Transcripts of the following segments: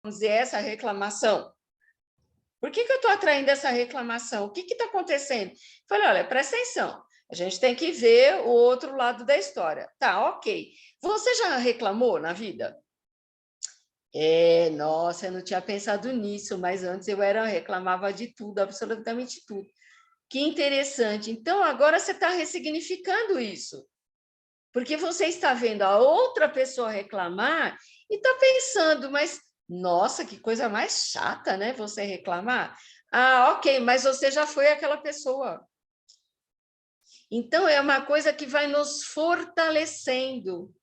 dizer, essa reclamação? Por que eu estou atraindo essa reclamação? O que está acontecendo? Falei, olha, presta atenção, a gente tem que ver o outro lado da história. Tá, ok. Você já reclamou na vida? Nossa, eu não tinha pensado nisso, mas antes eu reclamava de tudo, absolutamente tudo. Que interessante. Então, agora você está ressignificando isso. Porque você está vendo a outra pessoa reclamar e está pensando, mas, nossa, que coisa mais chata, né? Você reclamar. Ah, ok, mas você já foi aquela pessoa. Então, é uma coisa que vai nos fortalecendo,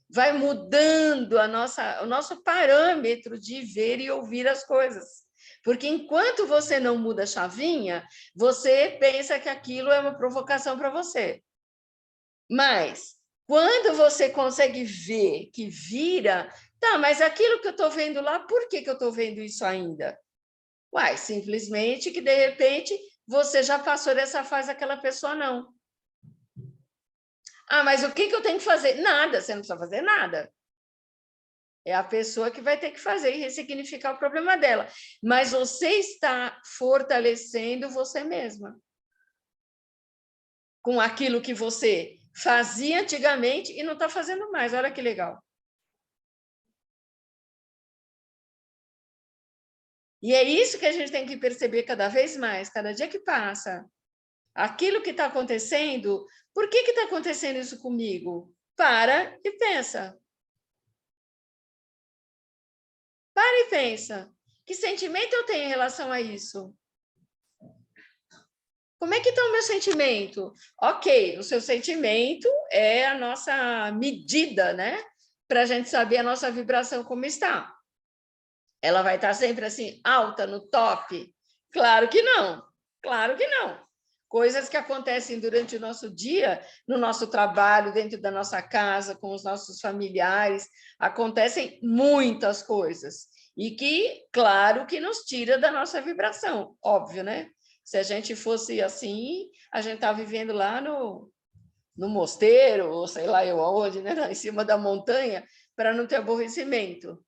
vai mudando o nosso parâmetro de ver e ouvir as coisas. Porque enquanto você não muda a chavinha, você pensa que aquilo é uma provocação para você. Mas, quando você consegue ver que vira, tá, mas aquilo que eu estou vendo lá, por que eu estou vendo isso ainda? Uai, simplesmente que, de repente, você já passou dessa fase, aquela pessoa não. Ah, mas o que eu tenho que fazer? Nada, você não precisa fazer nada. É a pessoa que vai ter que fazer e ressignificar o problema dela. Mas você está fortalecendo você mesma. Com aquilo que você fazia antigamente e não está fazendo mais. Olha que legal. E é isso que a gente tem que perceber cada vez mais, cada dia que passa. Aquilo que está acontecendo, por que está acontecendo isso comigo? Para e pensa. Para e pensa. Que sentimento eu tenho em relação a isso? Como é que está o meu sentimento? Ok, o seu sentimento é a nossa medida, né? Para a gente saber a nossa vibração como está. Ela vai estar sempre assim, alta, no top? Claro que não. Claro que não. Coisas que acontecem durante o nosso dia, no nosso trabalho, dentro da nossa casa, com os nossos familiares, acontecem muitas coisas. E que, claro, que nos tira da nossa vibração, óbvio, né? Se a gente fosse assim, a gente está vivendo lá no mosteiro, ou sei lá eu aonde, né? Lá em cima da montanha, para não ter aborrecimento.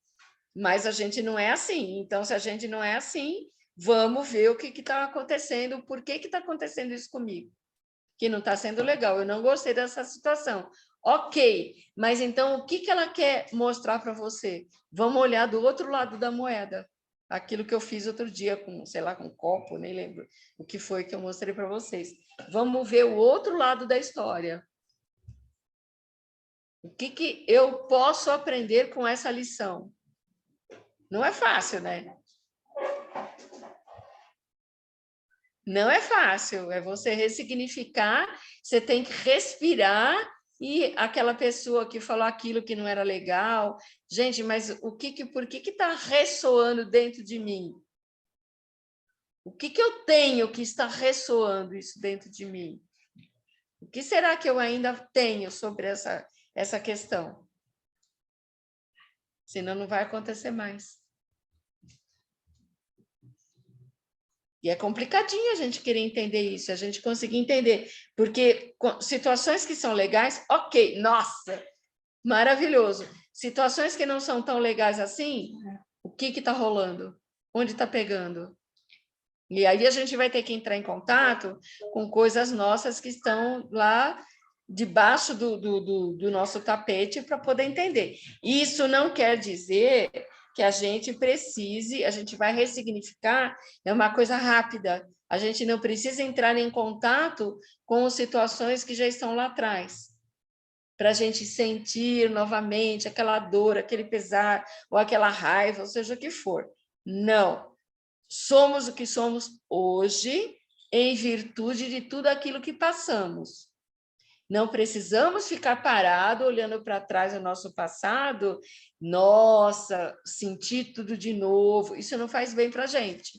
Mas a gente não é assim. Então, se a gente não é assim, vamos ver o que está acontecendo, por que está acontecendo isso comigo. Que não está sendo legal, eu não gostei dessa situação. Ok, mas então o que ela quer mostrar para você? Vamos olhar do outro lado da moeda. Aquilo que eu fiz outro dia com, sei lá, com um copo, nem lembro o que foi que eu mostrei para vocês. Vamos ver o outro lado da história. O que eu posso aprender com essa lição? Não é fácil, né? Não é fácil, é você ressignificar, você tem que respirar e aquela pessoa que falou aquilo que não era legal, gente, mas por que está ressoando dentro de mim? O que eu tenho que está ressoando isso dentro de mim? O que será que eu ainda tenho sobre essa questão? Senão não vai acontecer mais. E é complicadinho a gente querer entender isso, a gente conseguir entender, porque situações que são legais, ok, nossa, maravilhoso. Situações que não são tão legais assim, o que está rolando? Onde está pegando? E aí a gente vai ter que entrar em contato com coisas nossas que estão lá debaixo do nosso tapete para poder entender. Isso não quer dizer que a gente precise, a gente vai ressignificar, é uma coisa rápida. A gente não precisa entrar em contato com situações que já estão lá atrás, para a gente sentir novamente aquela dor, aquele pesar, ou aquela raiva, ou seja o que for. Não. Somos o que somos hoje, em virtude de tudo aquilo que passamos. Não precisamos ficar parado olhando para trás no nosso passado, nossa, sentir tudo de novo, isso não faz bem para a gente.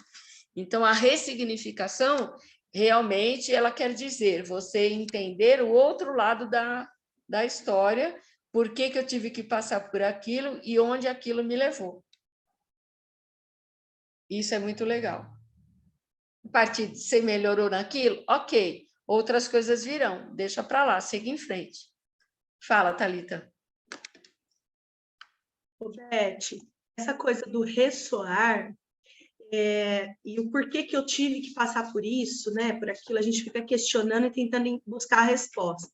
Então, a ressignificação, realmente, ela quer dizer você entender o outro lado da história, por que eu tive que passar por aquilo e onde aquilo me levou. Isso é muito legal. A partir de você melhorou naquilo, ok, outras coisas virão, deixa para lá, siga em frente. Fala, Thalita. Beth, essa coisa do ressoar, e o porquê que eu tive que passar por isso, né? Por aquilo, a gente fica questionando e tentando buscar a resposta.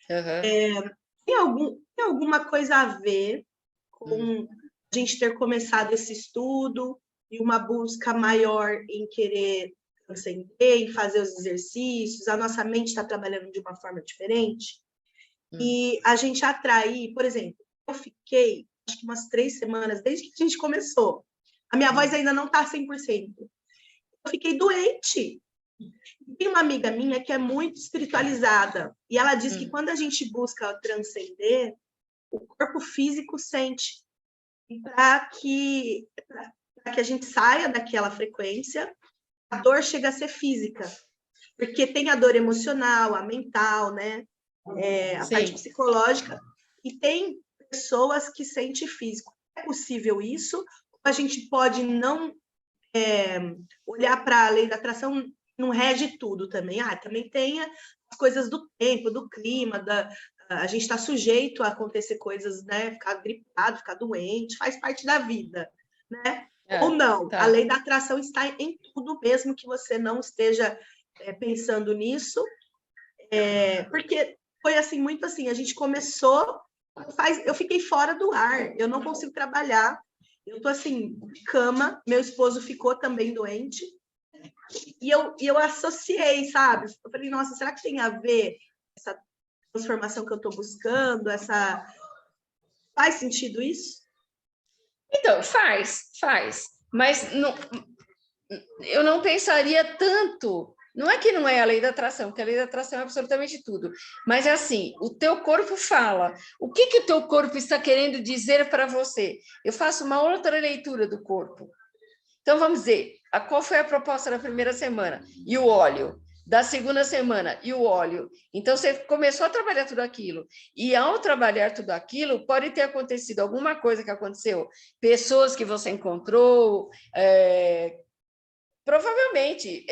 Uhum. Tem alguma coisa a ver com a gente ter começado esse estudo e uma busca maior em querer transcender, em fazer os exercícios, a nossa mente está trabalhando de uma forma diferente, e a gente atrair, por exemplo, eu fiquei, acho que umas 3 semanas, desde que a gente começou, a minha voz ainda não está 100%. Eu fiquei doente. Tem uma amiga minha que é muito espiritualizada, e ela diz que quando a gente busca transcender, o corpo físico sente. Para que a gente saia daquela frequência, a dor chega a ser física, porque tem a dor emocional, a mental, né? A parte psicológica, e tem pessoas que sentem físico. É possível isso? Ou a gente pode não olhar para a lei da atração, não rege tudo também. Também tem as coisas do tempo, do clima, a gente está sujeito a acontecer coisas, né? Ficar gripado, ficar doente, faz parte da vida, né? Ou não, a lei da atração está em tudo, mesmo que você não esteja pensando nisso, porque foi assim, muito assim, a gente começou, eu fiquei fora do ar, eu não consigo trabalhar, eu tô assim, de cama, meu esposo ficou também doente, e eu associei, sabe? Eu falei, nossa, será que tem a ver essa transformação que eu estou buscando, Faz sentido isso? Então, faz. Mas não, eu não pensaria tanto. Não é que não é a lei da atração, porque a lei da atração é absolutamente tudo. Mas é assim, o teu corpo fala. O que o teu corpo está querendo dizer para você? Eu faço uma outra leitura do corpo. Então, vamos dizer, qual foi a proposta da primeira semana? E o óleo. Da segunda semana, e o óleo. Então, você começou a trabalhar tudo aquilo. E, ao trabalhar tudo aquilo, pode ter acontecido alguma coisa que aconteceu. Pessoas que você encontrou, provavelmente,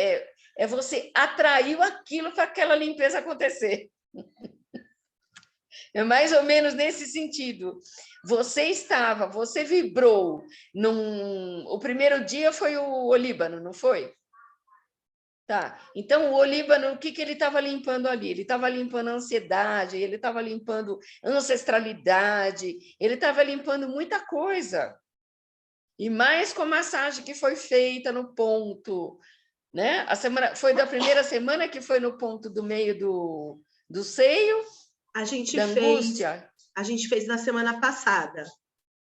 você atraiu aquilo para aquela limpeza acontecer. É mais ou menos nesse sentido. Você vibrou o primeiro dia foi o Olíbano, não foi? Tá. Então, o Olíbano, o que ele estava limpando ali? Ele estava limpando a ansiedade, ele estava limpando ancestralidade, ele estava limpando muita coisa. E mais com a massagem que foi feita no ponto, né? A semana foi da primeira semana que foi no ponto do meio do seio, a gente da fez angústia. A gente fez na semana passada,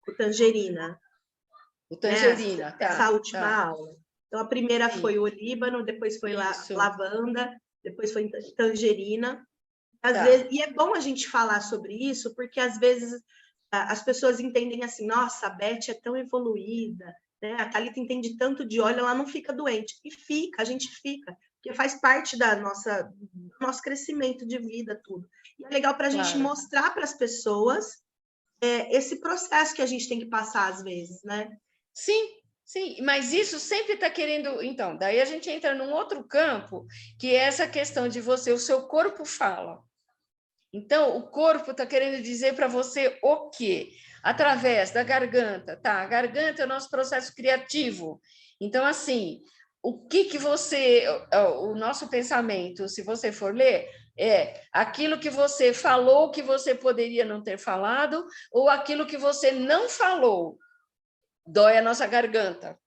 o Tangerina. O Tangerina, né? Essa última tá. aula. Então, a primeira Sim. foi o Olíbano, depois foi Isso. lavanda, depois foi Tangerina. Às Tá. vezes, e é bom a gente falar sobre isso, porque às vezes as pessoas entendem assim, nossa, a Beth é tão evoluída, né? A Thalita entende tanto de óleo, ela não fica doente. E fica, a gente fica, porque faz parte do nosso crescimento de vida, tudo. E é legal para a gente mostrar para as pessoas esse processo que a gente tem que passar às vezes, né? Sim, mas isso sempre está querendo. Então, daí a gente entra num outro campo, que é essa questão de você, o seu corpo fala. Então, o corpo está querendo dizer para você o quê? Através da garganta, tá? A garganta é o nosso processo criativo. Então, assim, o que você. O nosso pensamento, se você for ler, é aquilo que você falou que você poderia não ter falado, ou aquilo que você não falou. Dói a nossa garganta,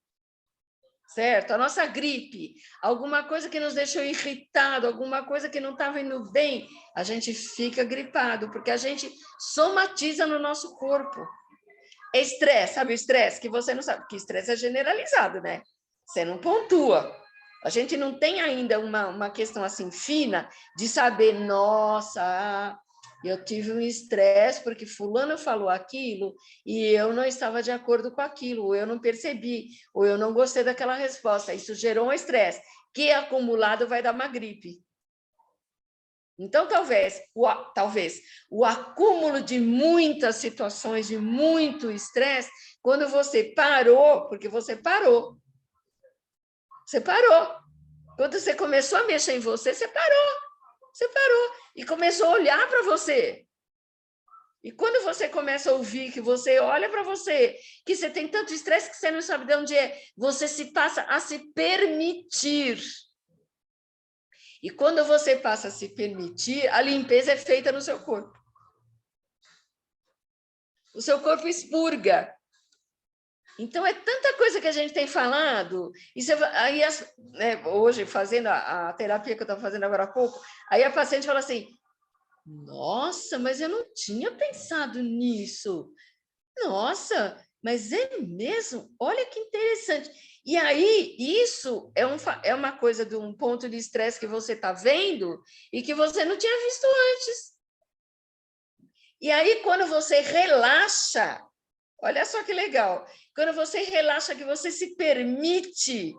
certo? A nossa gripe, alguma coisa que nos deixou irritado, alguma coisa que não estava indo bem, a gente fica gripado, porque a gente somatiza no nosso corpo. É estresse, sabe o estresse? Que você não sabe, porque estresse é generalizado, né? Você não pontua. A gente não tem ainda uma questão assim fina de saber, nossa, eu tive um estresse porque fulano falou aquilo e eu não estava de acordo com aquilo, ou eu não percebi, ou eu não gostei daquela resposta. Isso gerou um estresse, que acumulado vai dar uma gripe. Então, talvez o acúmulo de muitas situações, de muito estresse, quando você parou, porque você parou. Você parou. Quando você começou a mexer em você, você parou. Você parou e começou a olhar para você. E quando você começa a ouvir, que você olha para você, que você tem tanto estresse que você não sabe de onde é, você se passa a se permitir. E quando você passa a se permitir, a limpeza é feita no seu corpo. O seu corpo expurga. Então, é tanta coisa que a gente tem falado. E você, aí, né, hoje, fazendo a terapia que eu estava fazendo agora há pouco, aí a paciente fala assim, nossa, mas eu não tinha pensado nisso. Nossa, mas é mesmo? Olha que interessante. E aí, isso é uma coisa de um ponto de estresse que você está vendo e que você não tinha visto antes. E aí, quando você relaxa, olha só que legal, quando você relaxa, que você se permite,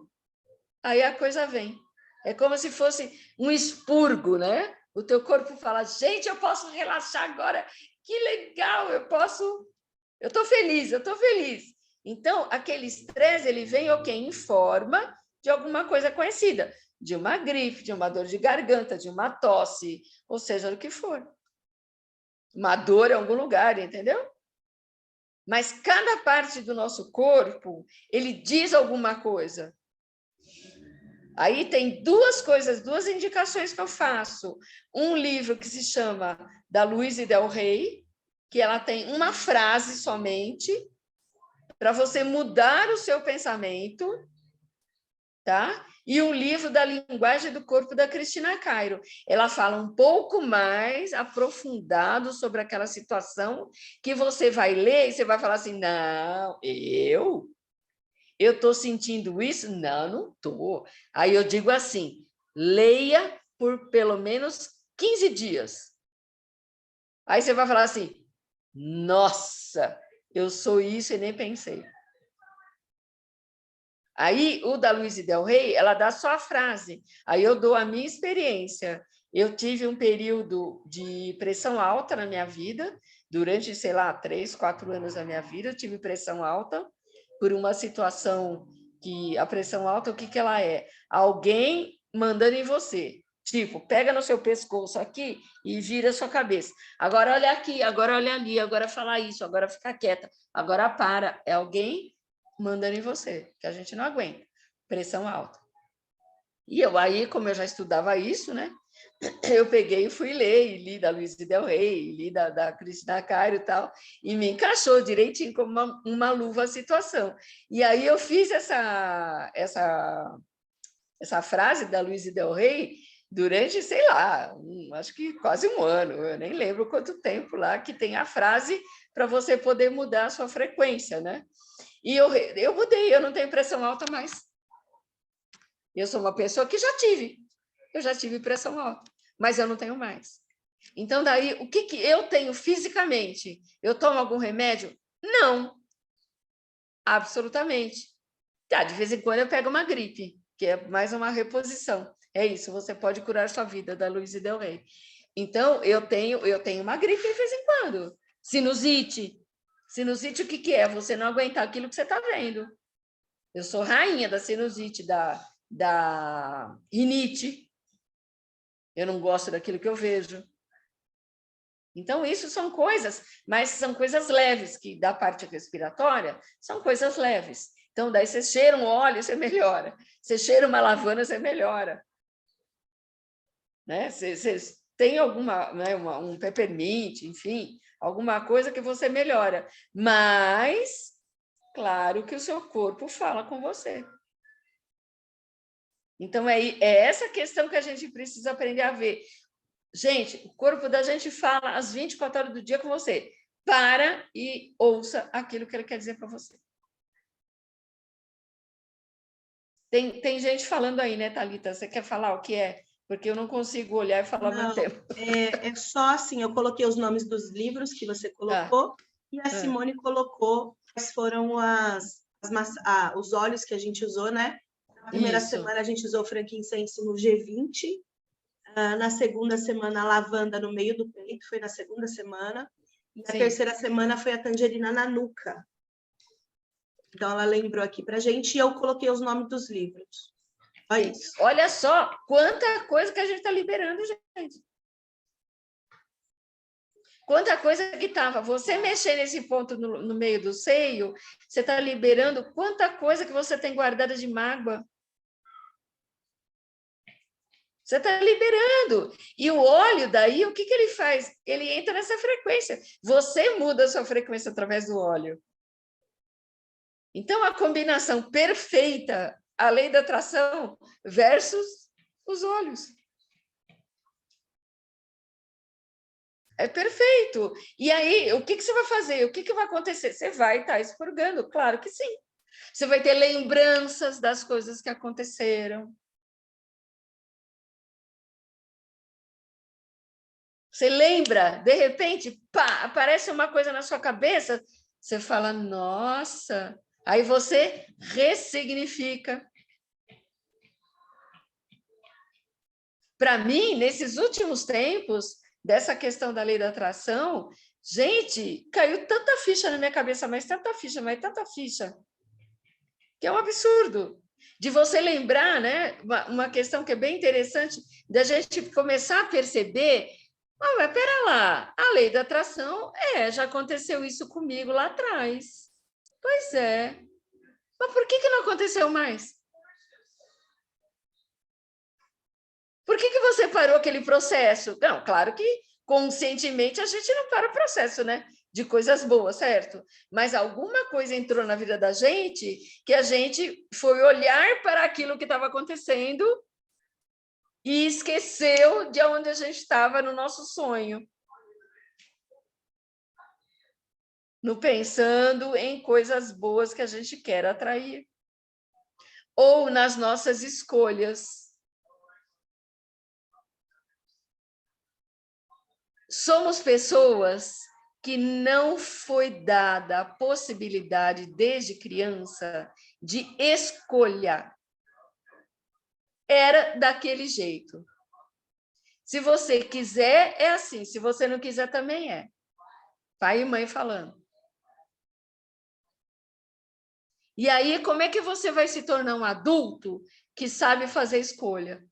aí a coisa vem. É como se fosse um expurgo, né? O teu corpo fala, gente, eu posso relaxar agora, que legal, eu estou feliz, eu estou feliz. Então, aquele estresse, ele vem o quê? Em forma de alguma coisa conhecida, de uma gripe, de uma dor de garganta, de uma tosse, ou seja, do que for. Uma dor em algum lugar, entendeu? Mas cada parte do nosso corpo, ele diz alguma coisa. Aí tem duas indicações que eu faço. Um livro que se chama da Louise Del Rey, que ela tem uma frase somente, para você mudar o seu pensamento, tá? E um livro da linguagem do corpo da Cristina Cairo. Ela fala um pouco mais aprofundado sobre aquela situação que você vai ler e você vai falar assim, não, eu estou sentindo isso? Não estou. Aí eu digo assim, leia por pelo menos 15 dias. Aí você vai falar assim, nossa, eu sou isso e nem pensei. Aí, o da Louise Del Rey, ela dá só a frase. Aí eu dou a minha experiência. Eu tive um período de pressão alta na minha vida, durante, sei lá, 3, 4 anos da minha vida, eu tive pressão alta por uma situação que a pressão alta, o que, que ela é? Alguém mandando em você. Tipo, pega no seu pescoço aqui e vira a sua cabeça. Agora olha aqui, agora olha ali, agora fala isso, agora fica quieta, agora para. É alguém mandando em você, que a gente não aguenta. Pressão alta. E eu aí, como eu já estudava isso, né? Eu peguei e fui ler, e li da Louise Del Rey, li da Cristina Cairo e tal, e me encaixou direitinho como uma luva a situação. E aí eu fiz essa frase da Louise Del Rey durante, sei lá, acho que quase um ano, eu nem lembro quanto tempo lá, que tem a frase para você poder mudar a sua frequência, né? E eu mudei, eu não tenho pressão alta mais. Eu sou uma pessoa que eu já tive pressão alta, mas eu não tenho mais. Então, daí, o que eu tenho fisicamente? Eu tomo algum remédio? Não, absolutamente. Tá, de vez em quando eu pego uma gripe, que é mais uma reposição. É isso, você pode curar sua vida, da Louise Del Rey. Então, eu tenho uma gripe de vez em quando. Sinusite. Sinusite, o que é? Você não aguentar aquilo que você está vendo. Eu sou rainha da sinusite, da rinite. Eu não gosto daquilo que eu vejo. Então, isso são coisas, mas são coisas leves, que da parte respiratória, são coisas leves. Então, daí você cheira um óleo, você melhora. Você cheira uma lavanda, você melhora. Né? Você tem alguma, né, um peppermint, enfim, alguma coisa que você melhora. Mas, claro que o seu corpo fala com você. Então, é essa questão que a gente precisa aprender a ver. Gente, o corpo da gente fala às 24 horas do dia com você. Para e ouça aquilo que ele quer dizer para você. Tem gente falando aí, né, Thalita? Você quer falar o que é? Porque eu não consigo olhar e falar ao mesmo tempo. É só assim, eu coloquei os nomes dos livros que você colocou, e a Simone colocou quais foram os óleos que a gente usou, né? Na primeira semana a gente usou frankincense no G20, na segunda semana a lavanda no meio do peito, foi na segunda semana, e a terceira semana foi a tangerina na nuca. Então ela lembrou aqui pra gente, e eu coloquei os nomes dos livros. Olha isso. Olha só quanta coisa que a gente está liberando, gente. Quanta coisa que estava. Você mexer nesse ponto no meio do seio, você está liberando quanta coisa que você tem guardada de mágoa. Você está liberando. E o óleo, daí, o que ele faz? Ele entra nessa frequência. Você muda a sua frequência através do óleo. Então, a combinação perfeita, a lei da atração versus os olhos. É perfeito. E aí, o que você vai fazer? O que vai acontecer? Você vai estar expurgando? Claro que sim. Você vai ter lembranças das coisas que aconteceram. Você lembra, de repente, pá, aparece uma coisa na sua cabeça, você fala, nossa. Aí você ressignifica. Para mim, nesses últimos tempos, dessa questão da lei da atração, gente, caiu tanta ficha na minha cabeça, mas tanta ficha, que é um absurdo. De você lembrar, né, uma questão que é bem interessante, da gente começar a perceber, mas pera lá, a lei da atração, já aconteceu isso comigo lá atrás. Pois é. Mas por que não aconteceu mais? Por que você parou aquele processo? Não, claro que conscientemente a gente não para o processo, né? De coisas boas, certo? Mas alguma coisa entrou na vida da gente que a gente foi olhar para aquilo que estava acontecendo e esqueceu de onde a gente estava no nosso sonho. No pensando em coisas boas que a gente quer atrair. Ou nas nossas escolhas. Somos pessoas que não foi dada a possibilidade, desde criança, de escolha. Era daquele jeito. Se você quiser, é assim. Se você não quiser, também é. Pai e mãe falando. E aí, como é que você vai se tornar um adulto que sabe fazer escolha?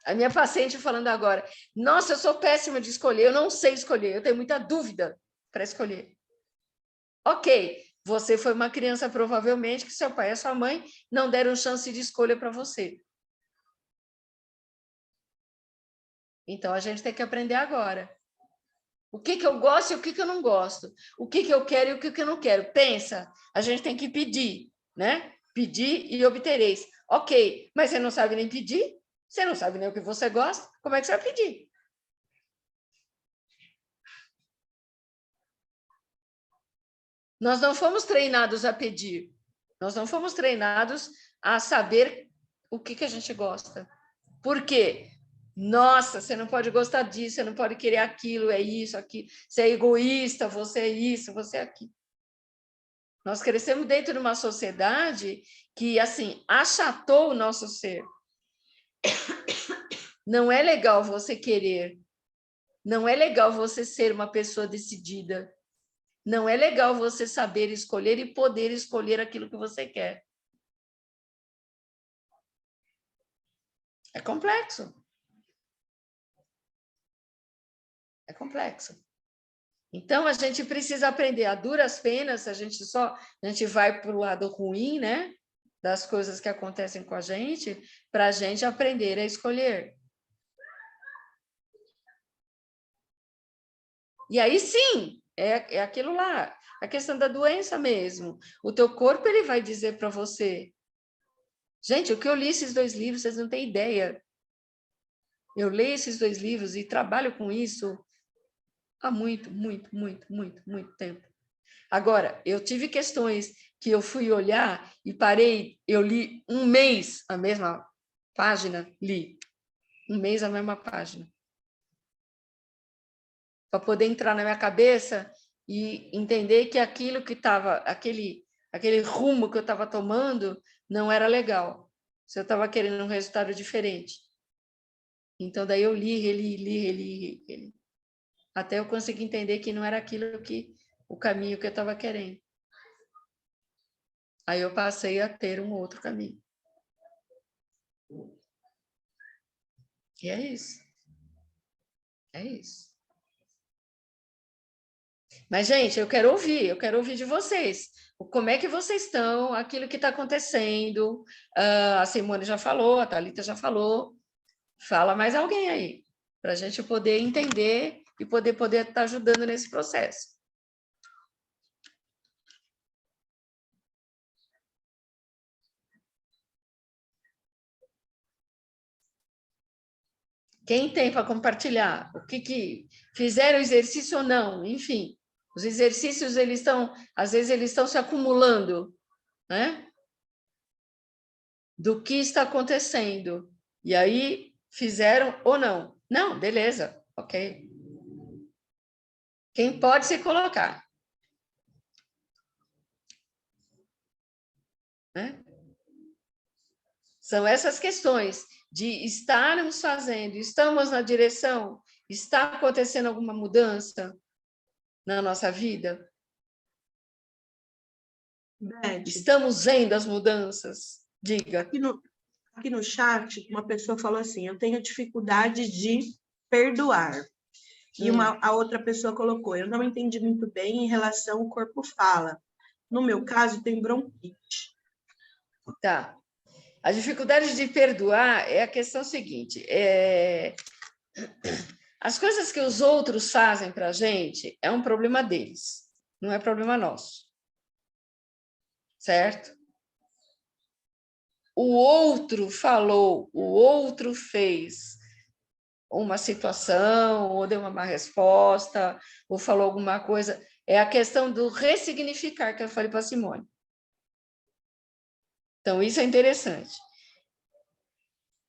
A minha paciente falando agora, nossa, eu sou péssima de escolher, eu não sei escolher, eu tenho muita dúvida para escolher. Ok, você foi uma criança provavelmente que seu pai e sua mãe não deram chance de escolha para você. Então, a gente tem que aprender agora. O que eu gosto e o que eu não gosto. O que eu quero e o que eu não quero. Pensa, a gente tem que pedir, né? Pedir e obtereis. Ok, mas você não sabe nem pedir? Você não sabe nem o que você gosta? Como é que você vai pedir? Nós não fomos treinados a pedir. Nós não fomos treinados a saber o que a gente gosta. Por quê? Nossa, você não pode gostar disso, você não pode querer aquilo, é isso, aquilo. Você é egoísta, você é isso, você é aquilo. Nós crescemos dentro de uma sociedade que, assim, achatou o nosso ser. Não é legal você querer. Não é legal você ser uma pessoa decidida. Não é legal você saber escolher e poder escolher aquilo que você quer. É complexo. É complexo. Então, a gente precisa aprender a duras penas, a gente vai para o lado ruim, né? Das coisas que acontecem com a gente, para a gente aprender a escolher. E aí, sim, é aquilo lá, a questão da doença mesmo. O teu corpo, ele vai dizer para você. Gente, o que eu li esses 2 livros, vocês não têm ideia. Eu leio esses 2 livros e trabalho com isso há muito tempo. Agora, eu tive questões que eu fui olhar e parei, eu li um mês a mesma página, li um mês a mesma página. Para poder entrar na minha cabeça e entender que aquilo que estava, aquele rumo que eu estava tomando não era legal. Se eu estava querendo um resultado diferente. Então, daí eu li, reli, até eu conseguir entender que não era aquilo que o caminho que eu estava querendo. Aí eu passei a ter um outro caminho. E é isso. É isso. Mas, gente, eu quero ouvir de vocês. Como é que vocês estão, aquilo que está acontecendo. A Simone já falou, a Thalita já falou. Fala mais alguém aí, para a gente poder entender e poder estar ajudando nesse processo. Quem tem para compartilhar? O que fizeram exercício ou não? Enfim, os exercícios, às vezes, eles estão se acumulando, né? Do que está acontecendo. E aí, fizeram ou não? Não, beleza, ok. Quem pode se colocar? Né? São essas questões de estarmos fazendo, estamos na direção, está acontecendo alguma mudança na nossa vida? Beth, Estamos vendo as mudanças? Diga. Aqui no chat, uma pessoa falou assim, eu tenho dificuldade de perdoar. E a outra pessoa colocou, eu não entendi muito bem em relação ao corpo fala. No meu caso, tem bronquite. Tá. A dificuldade de perdoar é a questão seguinte, as coisas que os outros fazem para a gente é um problema deles, não é problema nosso. Certo? O outro falou, o outro fez uma situação, ou deu uma má resposta, ou falou alguma coisa. É a questão do ressignificar que eu falei para a Simone. Então, isso é interessante.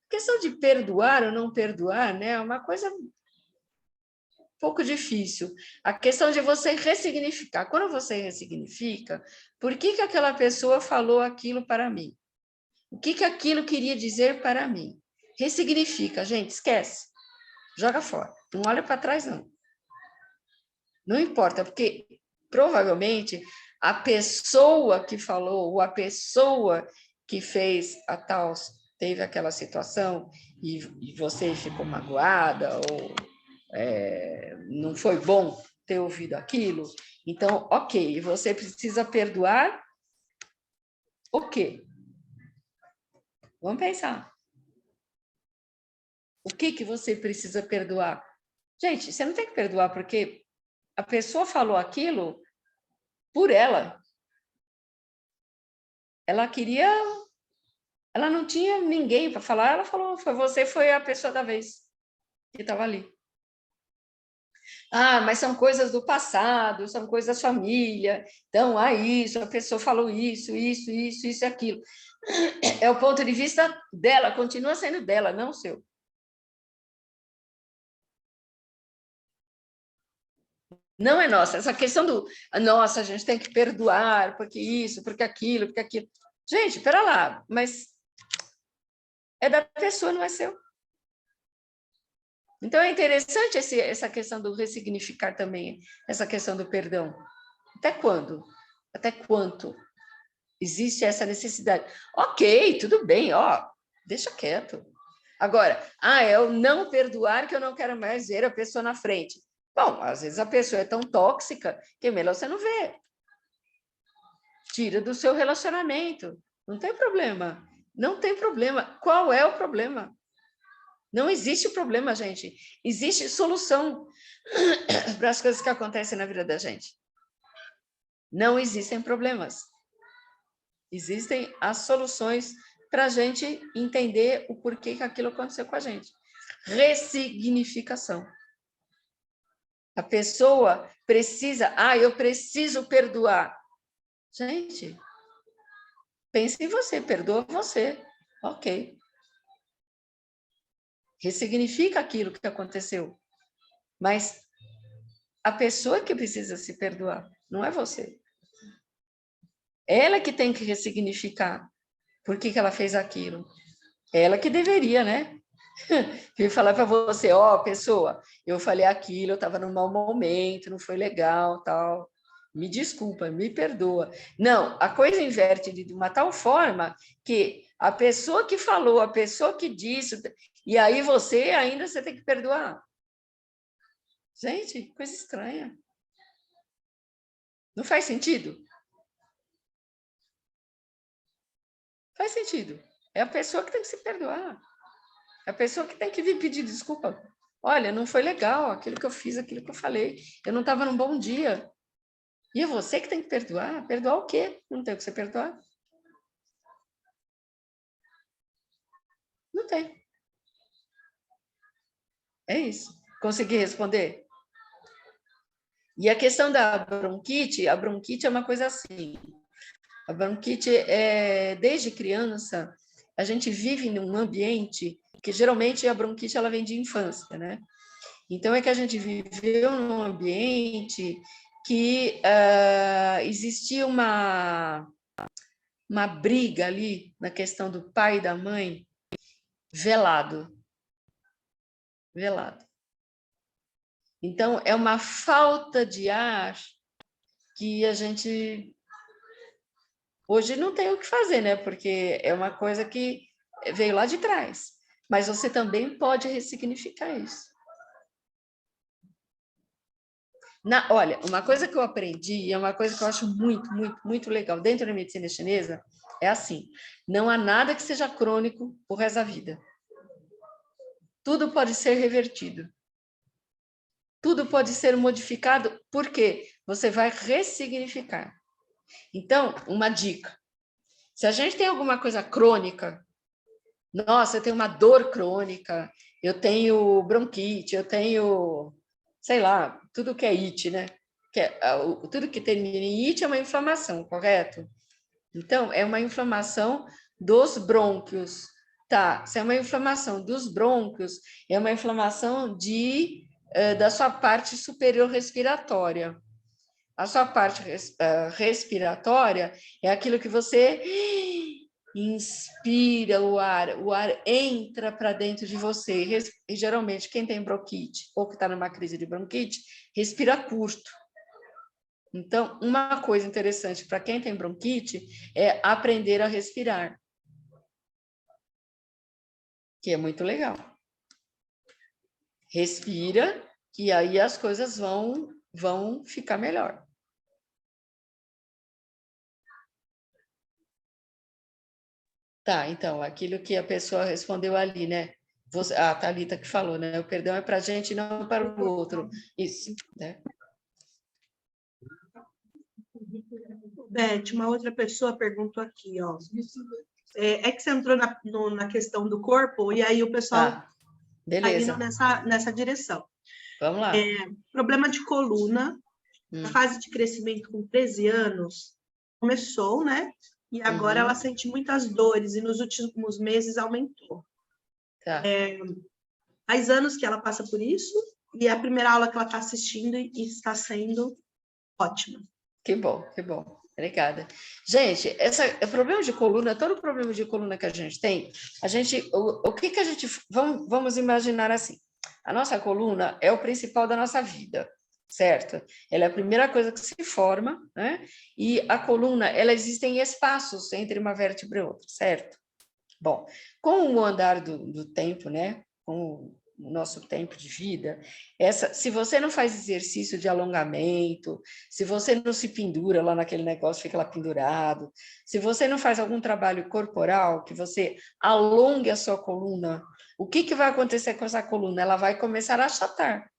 A questão de perdoar ou não perdoar, né, é uma coisa um pouco difícil. A questão de você ressignificar. Quando você ressignifica, por que aquela pessoa falou aquilo para mim? O que aquilo queria dizer para mim? Ressignifica, gente, esquece. Joga fora. Não olha para trás, não. Não importa, porque provavelmente a pessoa que falou, ou a pessoa que fez a tal, teve aquela situação e você ficou magoada, ou não foi bom ter ouvido aquilo. Então, ok, você precisa perdoar o quê? Vamos pensar. O que você precisa perdoar? Gente, você não tem que perdoar porque a pessoa falou aquilo por ela. Ela queria... Ela não tinha ninguém para falar, ela falou, você foi a pessoa da vez que estava ali. Ah, mas são coisas do passado, são coisas da família. Então, isso, a pessoa falou isso e aquilo. É o ponto de vista dela, continua sendo dela, não o seu. Não é nossa. Essa questão do, nossa, a gente tem que perdoar, porque isso, porque aquilo, porque aquilo. Gente, espera lá, mas é da pessoa, não é seu. Então, é interessante essa questão do ressignificar também, essa questão do perdão. Até quando? Até quanto existe essa necessidade? Ok, tudo bem, deixa quieto. Agora, é o não perdoar que eu não quero mais ver a pessoa na frente. Bom, às vezes a pessoa é tão tóxica que é melhor você não ver. Tira do seu relacionamento. Não tem problema. Não tem problema. Qual é o problema? Não existe problema, gente. Existe solução para as coisas que acontecem na vida da gente. Não existem problemas. Existem as soluções para a gente entender o porquê que aquilo aconteceu com a gente. Ressignificação. A pessoa precisa... eu preciso perdoar. Gente, pense em você, perdoa você. Ok. Ressignifica aquilo que aconteceu. Mas a pessoa que precisa se perdoar, não é você. Ela que tem que ressignificar por que ela fez aquilo. Ela que deveria, né? Eu falar para você, pessoa, eu falei aquilo, eu estava num mau momento, não foi legal, tal. Me desculpa, me perdoa. Não, a coisa inverte de uma tal forma que a pessoa que falou, a pessoa que disse, e aí você tem que perdoar. Gente, coisa estranha. Não faz sentido? Faz sentido. É a pessoa que tem que se perdoar. É a pessoa que tem que vir pedir desculpa. Olha, não foi legal aquilo que eu fiz, aquilo que eu falei. Eu não estava num bom dia. E é você que tem que perdoar. Perdoar o quê? Não tem o que você perdoar. Não tem. É isso. Consegui responder? E a questão da bronquite, a bronquite é uma coisa assim. A bronquite, desde criança, a gente vive num ambiente que geralmente a bronquite ela vem de infância, né? Então é que a gente viveu num ambiente que existia uma briga ali na questão do pai e da mãe, velado. Então é uma falta de ar que a gente hoje não tem o que fazer, né? Porque é uma coisa que veio lá de trás. Mas você também pode ressignificar isso. Olha, uma coisa que eu aprendi, e é uma coisa que eu acho muito, muito, muito legal dentro da medicina chinesa, é assim, não há nada que seja crônico o resto da vida. Tudo pode ser revertido. Tudo pode ser modificado, porque você vai ressignificar. Então, uma dica. Se a gente tem alguma coisa crônica, nossa, eu tenho uma dor crônica, eu tenho bronquite, eu tenho, sei lá, tudo que é it, né? Tudo que termina em it é uma inflamação, correto? Então, é uma inflamação dos brônquios. Tá, se é uma inflamação dos brônquios, é uma inflamação da sua parte superior respiratória. A sua parte respiratória é aquilo que você inspira o ar entra para dentro de você. E geralmente, quem tem bronquite ou que está numa crise de bronquite, respira curto. Então, uma coisa interessante para quem tem bronquite é aprender a respirar, que é muito legal. Respira, que aí as coisas vão ficar melhor. Tá, então, aquilo que a pessoa respondeu ali, né? A Thalita que falou, né? O perdão é para a gente e não para o outro. Isso, né? Beth, uma outra pessoa perguntou aqui, ó. É que você entrou na questão do corpo e aí o pessoal está indo nessa direção. Vamos lá. Problema de coluna, a fase de crescimento com 13 anos começou, né? E agora ela sente muitas dores e nos últimos meses aumentou. Tá. Faz anos que ela passa por isso e é a primeira aula que ela está assistindo e está sendo ótima. Que bom, que bom. Obrigada. Gente, o problema de coluna, todo problema de coluna que a gente tem, o que a gente... Vamos imaginar assim, a nossa coluna é o principal da nossa vida, certo? Ela é a primeira coisa que se forma, né? E a coluna, ela existe em espaços entre uma vértebra e outra, certo? Bom, com o andar do tempo, né? Com o nosso tempo de vida, se você não faz exercício de alongamento, se você não se pendura lá naquele negócio, fica lá pendurado, se você não faz algum trabalho corporal, que você alongue a sua coluna, o que vai acontecer com essa coluna? Ela vai começar a achatar.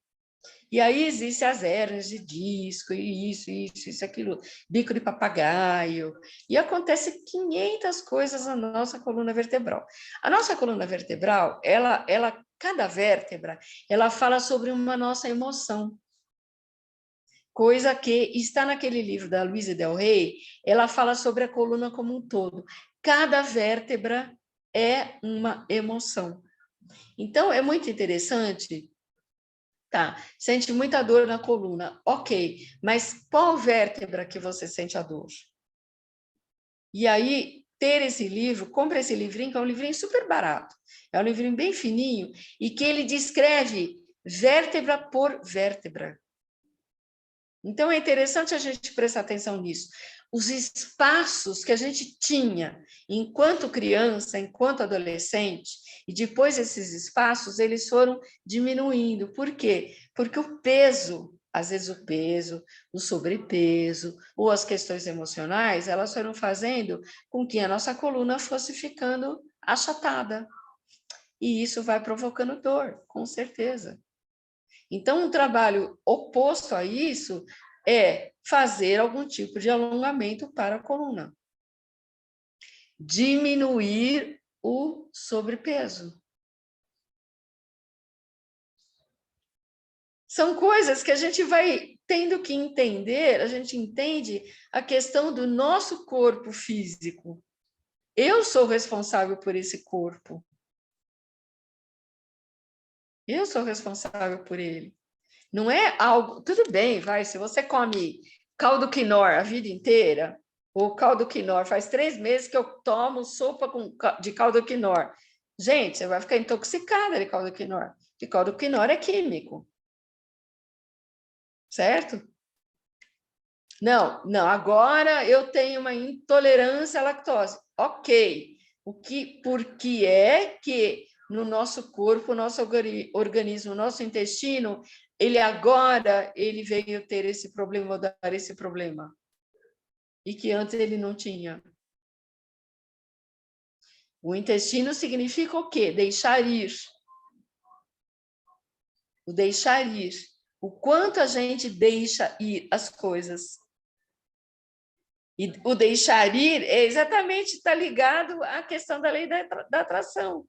E aí existem as hérnias de disco, e isso, aquilo, bico de papagaio, e acontece 500 coisas na nossa coluna vertebral. A nossa coluna vertebral, cada vértebra, ela fala sobre uma nossa emoção. Coisa que está naquele livro da Louise Del Rey, ela fala sobre a coluna como um todo. Cada vértebra é uma emoção. Então, é muito interessante. Tá, sente muita dor na coluna. Ok, mas qual vértebra que você sente a dor? E aí, ter esse livro, compra esse livrinho, que é um livrinho super barato. É um livrinho bem fininho e que ele descreve vértebra por vértebra. Então, é interessante a gente prestar atenção nisso. Os espaços que a gente tinha enquanto criança, enquanto adolescente, E depois esses espaços, eles foram diminuindo. Por quê? Porque o peso, às vezes o peso, o sobrepeso, ou as questões emocionais, elas foram fazendo com que a nossa coluna fosse ficando achatada. E isso vai provocando dor, com certeza. Então, um trabalho oposto a isso é fazer algum tipo de alongamento para a coluna. Diminuir o sobrepeso. São coisas que a gente vai tendo que entender, a gente entende a questão do nosso corpo físico. Eu sou responsável por esse corpo. Eu sou responsável por ele. Não é algo... Tudo bem, vai, se você come caldo quinor a vida inteira, ou caldo quinor, faz 3 meses que eu tomo sopa de caldo quinor. Gente, você vai ficar intoxicada de caldo quinor, porque caldo quinor é químico. Certo? Não, agora eu tenho uma intolerância à lactose. Ok. Por que é que no nosso corpo, nosso organismo, nosso intestino, ele veio ter esse problema, dar esse problema? E que antes ele não tinha. O intestino significa o quê? Deixar ir. O deixar ir. O quanto a gente deixa ir as coisas. E o deixar ir é exatamente está ligado à questão da lei da atração.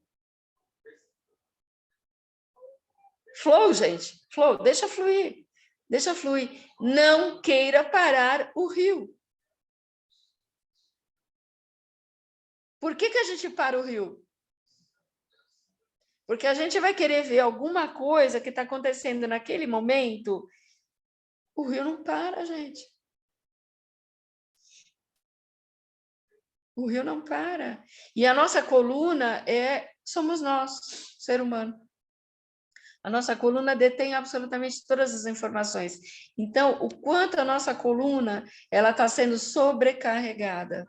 Flow, gente. Flow, deixa fluir. Deixa fluir. Não queira parar o rio. Por que a gente para o rio? Porque a gente vai querer ver alguma coisa que está acontecendo naquele momento. O rio não para, gente. O rio não para. E a nossa coluna somos nós, ser humano. A nossa coluna detém absolutamente todas as informações. Então, o quanto a nossa coluna ela está sendo sobrecarregada,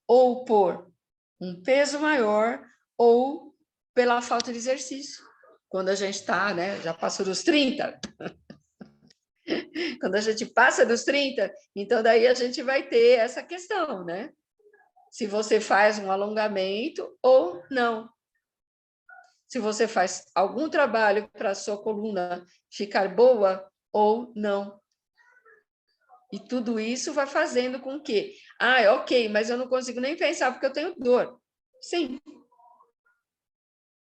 ou por um peso maior, ou pela falta de exercício. Quando a gente está, né, já passou dos 30. Quando a gente passa dos 30, então daí a gente vai ter essa questão, né? Se você faz um alongamento ou não. Se você faz algum trabalho para a sua coluna ficar boa ou não. E tudo isso vai fazendo com que, ok, mas eu não consigo nem pensar porque eu tenho dor. Sim.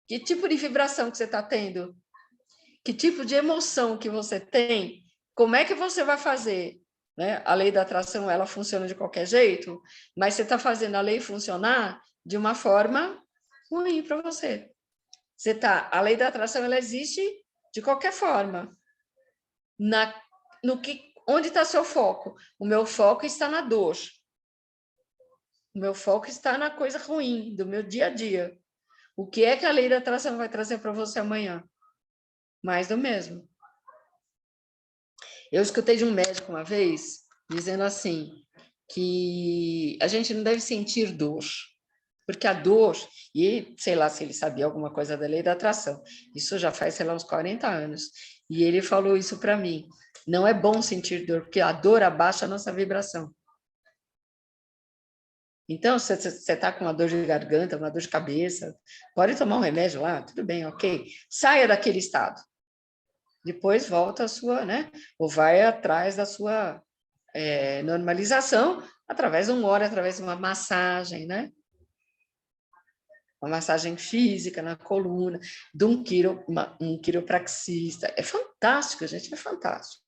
Que tipo de vibração que você está tendo? Que tipo de emoção que você tem? Como é que você vai fazer? Né? A lei da atração, ela funciona de qualquer jeito, mas você está fazendo a lei funcionar de uma forma ruim para você. A lei da atração, ela existe de qualquer forma. Onde está seu foco? O meu foco está na dor. O meu foco está na coisa ruim do meu dia a dia. O que é que a lei da atração vai trazer para você amanhã? Mais do mesmo. Eu escutei de um médico uma vez dizendo assim, que a gente não deve sentir dor, porque a dor, e sei lá se ele sabia alguma coisa da lei da atração, isso já faz, sei lá, uns 40 anos, e ele falou isso para mim, não é bom sentir dor, porque a dor abaixa a nossa vibração. Então, se você está com uma dor de garganta, uma dor de cabeça, pode tomar um remédio lá, tudo bem, ok. Saia daquele estado. Depois volta a sua, né? Ou vai atrás da sua normalização, através de através de uma massagem, né? Uma massagem física na coluna, de um quiropraxista. É fantástico, gente, é fantástico.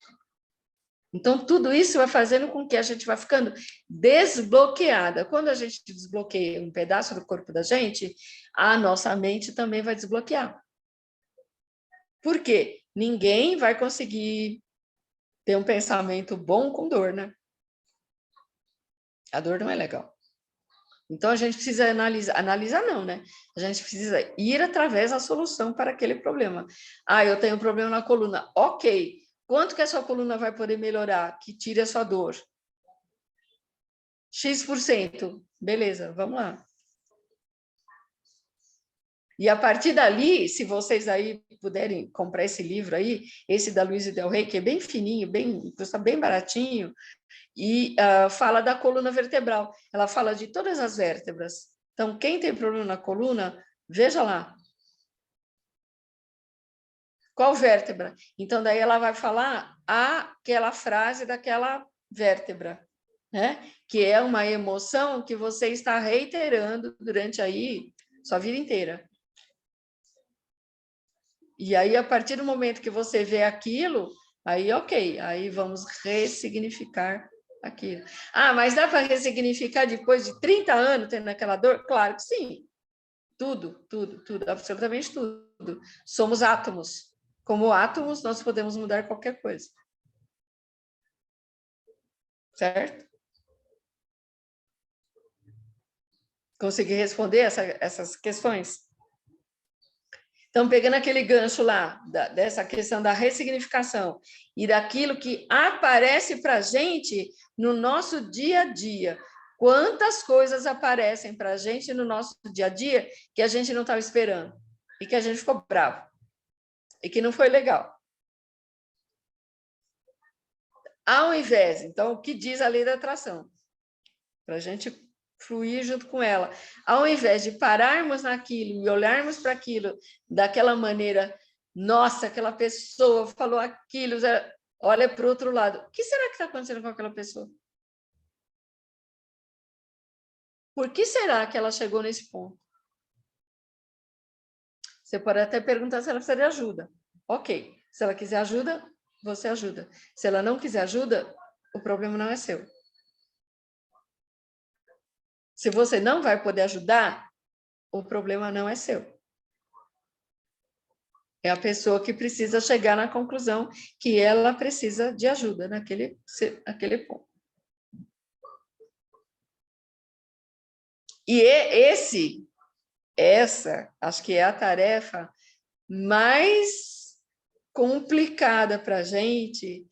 Então, tudo isso vai fazendo com que a gente vá ficando desbloqueada. Quando a gente desbloqueia um pedaço do corpo da gente, a nossa mente também vai desbloquear. Por quê? Ninguém vai conseguir ter um pensamento bom com dor, né? A dor não é legal. Então, a gente precisa analisar não, né? A gente precisa ir através da solução para aquele problema. Eu tenho um problema na coluna. Ok, quanto que a sua coluna vai poder melhorar? Que tire a sua dor. X%. Beleza, vamos lá. E a partir dali, se vocês aí puderem comprar esse livro aí, esse da Louise Del Rey, que é bem fininho, custa bem baratinho, e fala da coluna vertebral. Ela fala de todas as vértebras. Então, quem tem problema na coluna, veja lá. Qual vértebra? Então, daí ela vai falar aquela frase daquela vértebra, né? Que é uma emoção que você está reiterando durante aí sua vida inteira. E aí, a partir do momento que você vê aquilo, aí, ok, aí vamos ressignificar aquilo. Ah, mas dá para ressignificar depois de 30 anos tendo aquela dor? Claro que sim. Tudo, absolutamente tudo. Somos átomos. Como átomos, nós podemos mudar qualquer coisa. Certo? Consegui responder essas questões? Então, pegando aquele gancho lá, dessa questão da ressignificação e daquilo que aparece para a gente no nosso dia a dia. Quantas coisas aparecem para a gente no nosso dia a dia que a gente não estava esperando e que a gente ficou bravo e que não foi legal. Ao invés, então, o que diz a lei da atração? Para a gente fluir junto com ela. Ao invés de pararmos naquilo e olharmos para aquilo daquela maneira, nossa, aquela pessoa falou aquilo, olha para o outro lado. O que será que está acontecendo com aquela pessoa? Por que será que ela chegou nesse ponto? Você pode até perguntar se ela precisa de ajuda. Ok, se ela quiser ajuda, você ajuda. Se ela não quiser ajuda, o problema não é seu. Se você não vai poder ajudar, o problema não é seu. É a pessoa que precisa chegar na conclusão que ela precisa de ajuda naquele ponto. E essa, acho que é a tarefa mais complicada para a gente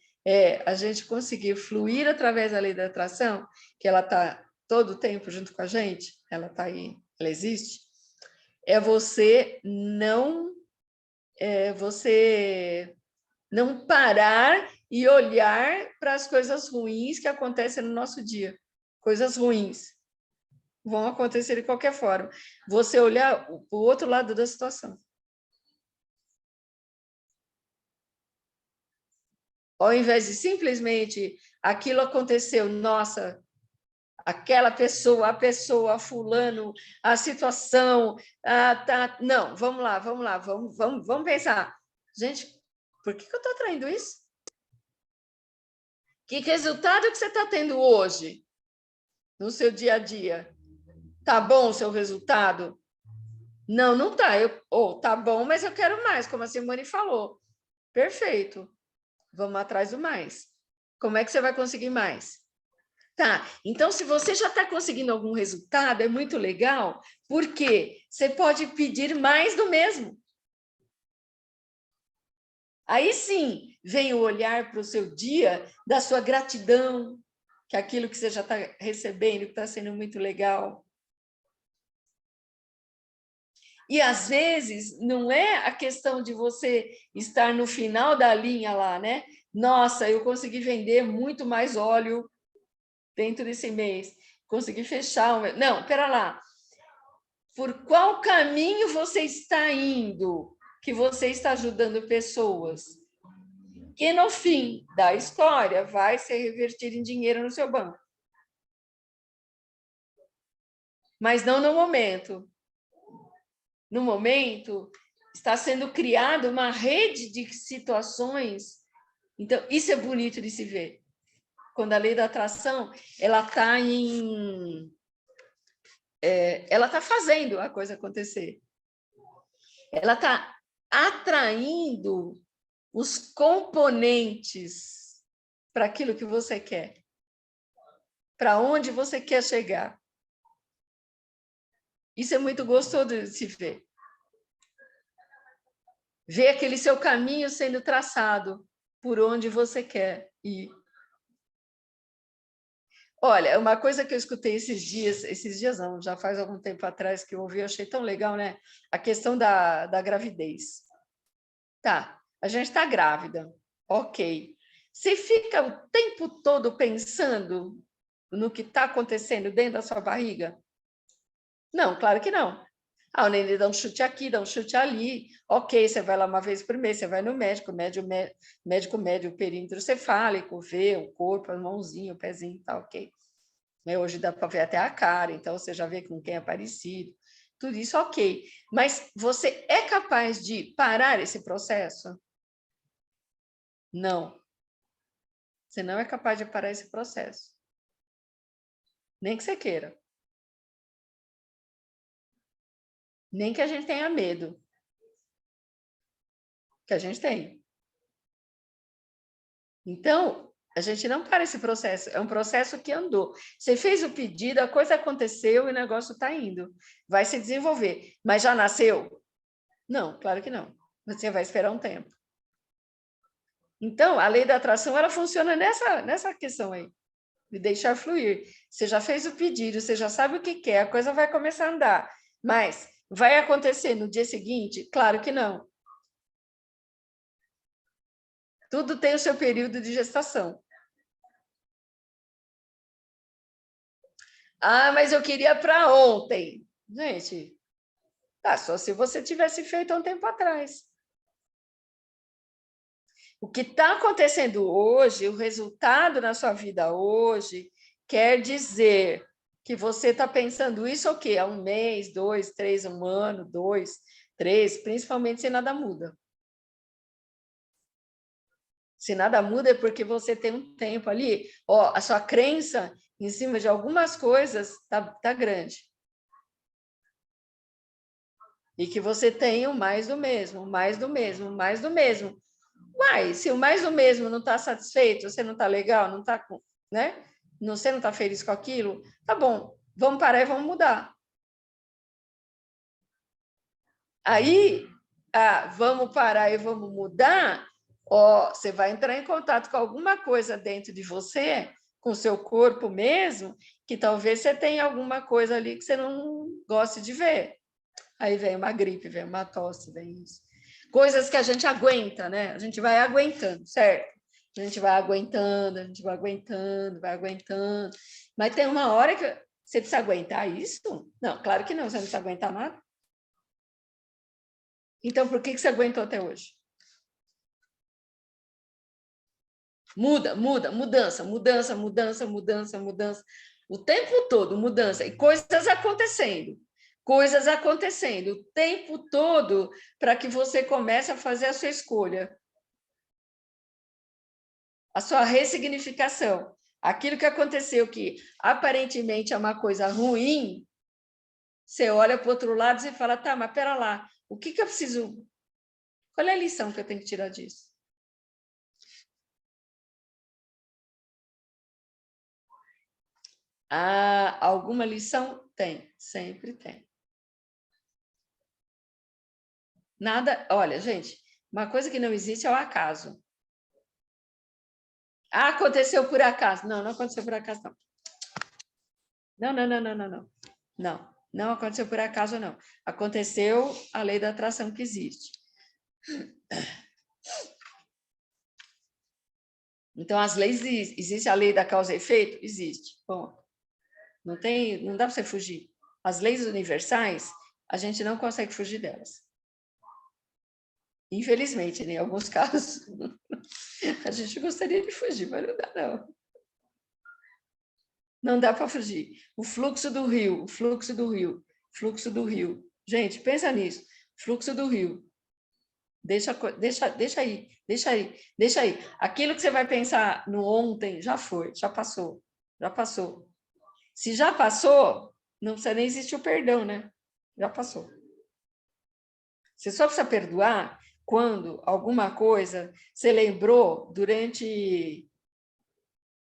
conseguir fluir através da lei da atração, que ela está todo o tempo junto com a gente, ela está aí, ela existe, é você não parar e olhar para as coisas ruins que acontecem no nosso dia. Coisas ruins vão acontecer de qualquer forma. Você olhar o outro lado da situação. Ao invés de simplesmente aquilo aconteceu, nossa, aquela pessoa, a pessoa, fulano, a situação, tá. Não, vamos lá, vamos pensar. Gente, por que eu estou atraindo isso? Que resultado que você está tendo hoje no seu dia a dia? Tá bom o seu resultado? Não, não tá. Tá bom, mas eu quero mais, como a Simone falou. Perfeito. Vamos atrás do mais. Como é que você vai conseguir mais? Tá, então se você já está conseguindo algum resultado, é muito legal, porque você pode pedir mais do mesmo. Aí sim, vem o olhar para o seu dia, da sua gratidão, que é aquilo que você já está recebendo, que está sendo muito legal. E, às vezes, não é a questão de você estar no final da linha lá, né? Nossa, eu consegui vender muito mais óleo dentro desse mês. Consegui fechar... Não, espera lá. Por qual caminho você está indo que você está ajudando pessoas? Que, no fim da história, vai ser revertido em dinheiro no seu banco. Mas não no momento. No momento, está sendo criada uma rede de situações. Então, isso é bonito de se ver. Quando a lei da atração, ela está fazendo a coisa acontecer. Ela está atraindo os componentes para aquilo que você quer. Para onde você quer chegar. Isso é muito gostoso de se ver. Ver aquele seu caminho sendo traçado por onde você quer ir. Olha, uma coisa que eu escutei esses dias não, já faz algum tempo atrás que eu ouvi, eu achei tão legal, né? A questão da gravidez. Tá, a gente está grávida, ok. Você fica o tempo todo pensando no que está acontecendo dentro da sua barriga? Não, claro que não. Ah, o neném dá um chute aqui, dá um chute ali. Ok, você vai lá uma vez por mês, você vai no médico, médico mede o perímetro cefálico, vê o corpo, a mãozinha, o pezinho, tá ok. Hoje dá para ver até a cara, então você já vê com quem é parecido. Tudo isso ok. Mas você é capaz de parar esse processo? Não. Você não é capaz de parar esse processo. Nem que você queira. Nem que a gente tenha medo. Que a gente tem. Então, a gente não para esse processo. É um processo que andou. Você fez o pedido, a coisa aconteceu e o negócio está indo. Vai se desenvolver. Mas já nasceu? Não, claro que não. Você vai esperar um tempo. Então, a lei da atração, ela funciona nessa questão aí, de deixar fluir. Você já fez o pedido, você já sabe o que quer, a coisa vai começar a andar. Mas vai acontecer no dia seguinte? Claro que não. Tudo tem o seu período de gestação. Ah, mas eu queria para ontem. Gente, tá, só se você tivesse feito há um tempo atrás. O que está acontecendo hoje, o resultado na sua vida hoje, quer dizer que você está pensando isso o quê? Há um mês, 2, 3, um ano, 2, 3, principalmente se nada muda. Se nada muda é porque você tem um tempo ali, ó, a sua crença em cima de algumas coisas tá grande. E que você tem o mais do mesmo, mais do mesmo, mais do mesmo. Mas se o mais do mesmo não está satisfeito, você não está legal, não está, né? Você não está feliz com aquilo, tá bom, vamos parar e vamos mudar. Aí, vamos parar e vamos mudar, ó, você vai entrar em contato com alguma coisa dentro de você, com o seu corpo mesmo, que talvez você tenha alguma coisa ali que você não goste de ver. Aí vem uma gripe, vem uma tosse, vem isso. Coisas que a gente aguenta, né? A gente vai aguentando, certo? A gente vai aguentando, a gente vai aguentando, vai aguentando. Mas tem uma hora que você precisa aguentar isso? Não, claro que não, você não precisa aguentar nada. Então, por que você aguentou até hoje? Mudança, mudança, mudança, mudança, mudança. O tempo todo, mudança. E coisas acontecendo o tempo todo para que você comece a fazer a sua escolha, a sua ressignificação. Aquilo que aconteceu que aparentemente é uma coisa ruim, você olha para o outro lado e fala, tá, mas pera lá, o que eu preciso? Qual é a lição que eu tenho que tirar disso? Ah, alguma lição? Tem, sempre tem. Nada, olha, gente, uma coisa que não existe é o acaso. Ah, aconteceu por acaso. Não, não aconteceu por acaso, não. Não, não, não, não, não, não. Não, não aconteceu por acaso, não. Aconteceu a lei da atração que existe. Então, as leis, existe a lei da causa e efeito? Existe. Bom, não dá para você fugir. As leis universais, a gente não consegue fugir delas. Infelizmente, né, em alguns casos, a gente gostaria de fugir, mas não dá, não. Não dá para fugir. O fluxo do rio, o fluxo do rio, fluxo do rio. Gente, pensa nisso. Fluxo do rio. Deixa aí, deixa aí, deixa aí. Aquilo que você vai pensar no ontem já foi, já passou, já passou. Se já passou, não precisa nem existir o perdão, né? Já passou. Você só precisa perdoar quando alguma coisa você lembrou durante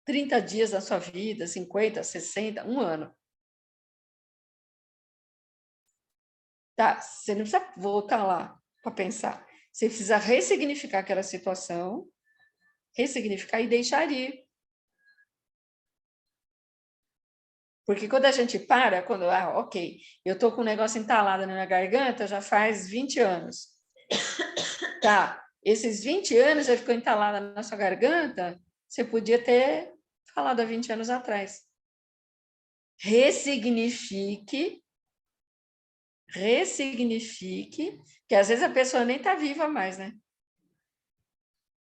30 dias da sua vida, 50, 60, um ano. Tá, você não precisa voltar lá para pensar. Você precisa ressignificar aquela situação, ressignificar e deixar ir. Porque quando a gente para, ok, eu estou com um negócio entalado na minha garganta já faz 20 anos. Tá, esses 20 anos já ficou entalada na sua garganta, você podia ter falado há 20 anos atrás. Ressignifique, que às vezes a pessoa nem está viva mais, né?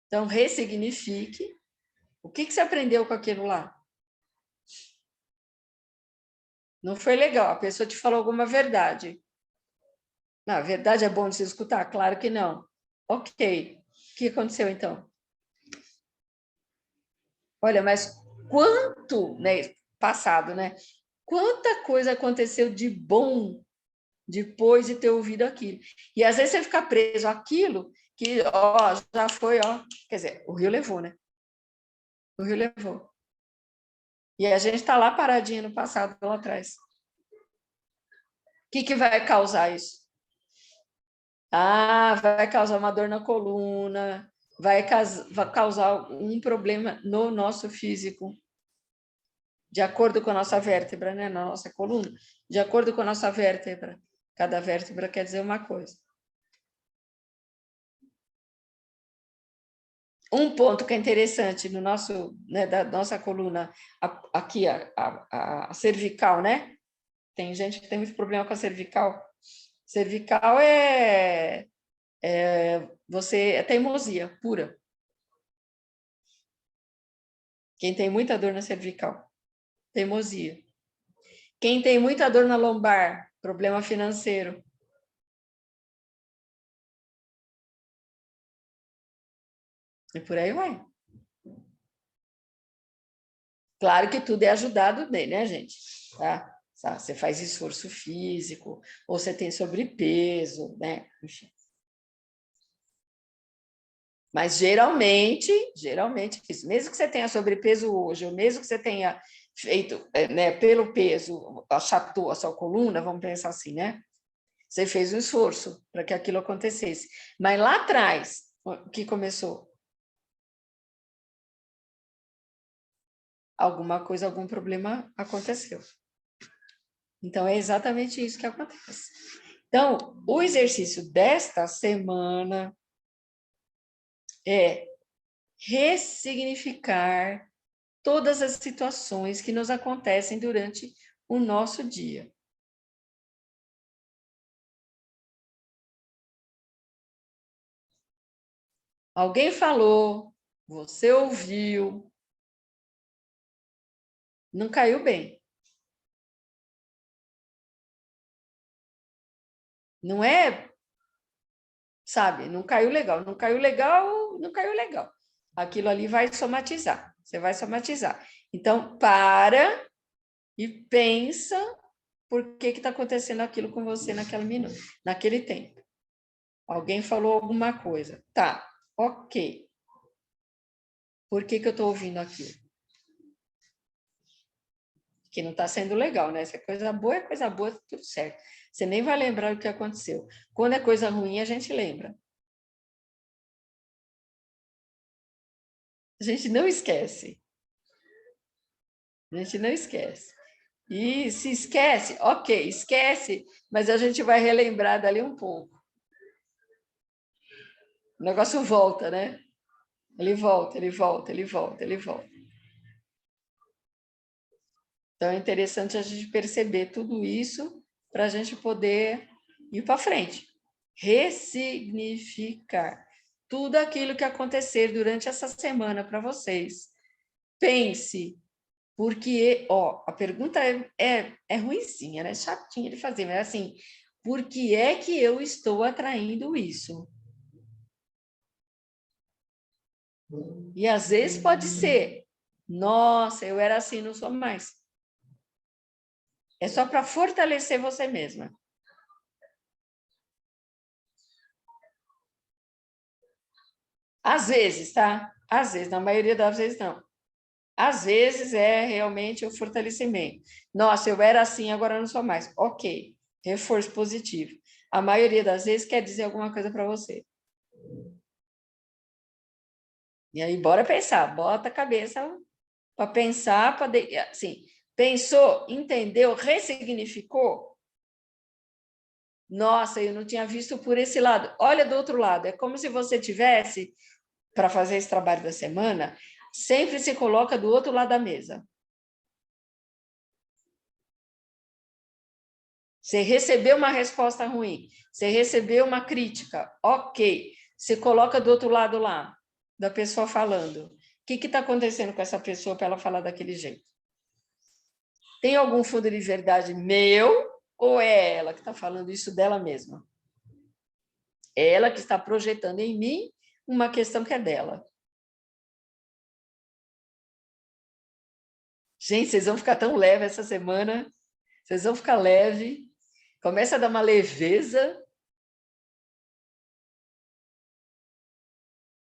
Então, ressignifique. O que você aprendeu com aquilo lá? Não foi legal, a pessoa te falou alguma verdade. Não, a verdade é bom de se escutar? Claro que não. Ok, o que aconteceu então? Olha, mas quanto, né, passado, né? Quanta coisa aconteceu de bom depois de ter ouvido aquilo. E às vezes você fica preso àquilo que, ó, já foi, ó. Quer dizer, o rio levou, né? O rio levou. E a gente está lá paradinho no passado, lá atrás. O que vai causar isso? Ah, vai causar uma dor na coluna, vai causar um problema no nosso físico, de acordo com a nossa vértebra, né? Na nossa coluna, de acordo com a nossa vértebra. Cada vértebra quer dizer uma coisa. Um ponto que é interessante no nosso, né, da nossa coluna, aqui, a cervical, né? Tem gente que tem muito problema com a cervical. Cervical é teimosia pura. Quem tem muita dor na cervical, teimosia. Quem tem muita dor na lombar, problema financeiro. E por aí vai. Claro que tudo é ajudado bem, né, gente? Tá? Você faz esforço físico, ou você tem sobrepeso, né? Enfim. Mas geralmente, isso. Mesmo que você tenha sobrepeso hoje, ou mesmo que você tenha feito, né, pelo peso, achatou a sua coluna, vamos pensar assim, né? Você fez um esforço para que aquilo acontecesse. Mas lá atrás, o que começou? Alguma coisa, algum problema aconteceu. Então, é exatamente isso que acontece. Então, o exercício desta semana é ressignificar todas as situações que nos acontecem durante o nosso dia. Alguém falou, você ouviu, não caiu bem. Não é, sabe, não caiu legal, não caiu legal, não caiu legal. Aquilo ali vai somatizar, você vai somatizar. Então, para e pensa por que está acontecendo aquilo com você naquele minuto, naquele tempo. Alguém falou alguma coisa. Tá, ok. Por que eu estou ouvindo aquilo? Que não está sendo legal, né? Se é coisa boa, tudo certo. Você nem vai lembrar o que aconteceu. Quando é coisa ruim, a gente lembra. A gente não esquece. A gente não esquece. E se esquece, ok, esquece, mas a gente vai relembrar dali um pouco. O negócio volta, né? Ele volta. Então, é interessante a gente perceber tudo isso para a gente poder ir para frente. Ressignificar tudo aquilo que acontecer durante essa semana para vocês. Pense, porque, ó, a pergunta é ruinzinha, né? Chatinha de fazer, mas assim, por que é que eu estou atraindo isso? E às vezes pode ser, nossa, eu era assim, não sou mais. É só para fortalecer você mesma. Às vezes, tá? Às vezes, na maioria das vezes não. Às vezes é realmente o fortalecimento. Nossa, eu era assim, agora não sou mais. Ok, reforço positivo. A maioria das vezes quer dizer alguma coisa para você. E aí, bora pensar, bota a cabeça para pensar, assim, Pensou, entendeu, ressignificou? Nossa, eu não tinha visto por esse lado. Olha do outro lado, é como se você tivesse, para fazer esse trabalho da semana, sempre se coloca do outro lado da mesa. Você recebeu uma resposta ruim, você recebeu uma crítica, ok. Você coloca do outro lado lá, da pessoa falando. O que está acontecendo com essa pessoa para ela falar daquele jeito? Tem algum fundo de verdade meu ou é ela que está falando isso dela mesma? É ela que está projetando em mim uma questão que é dela. Gente, vocês vão ficar tão leve essa semana. Vocês vão ficar leve. Começa a dar uma leveza.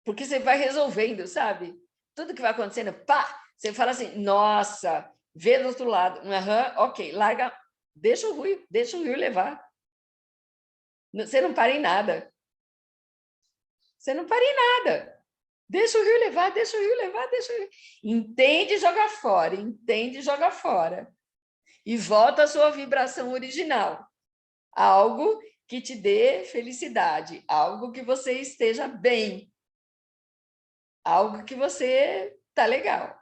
Porque você vai resolvendo, sabe? Tudo que vai acontecendo, pá! Você fala assim, nossa, vê do outro lado. Ok, larga, deixa o rio levar. Você não para em nada. Você não para em nada. Deixa o rio levar, deixa o rio levar, deixa o rio. Entende e joga fora, entende e joga fora. E volta à sua vibração original. Algo que te dê felicidade, algo que você esteja bem, algo que você tá legal.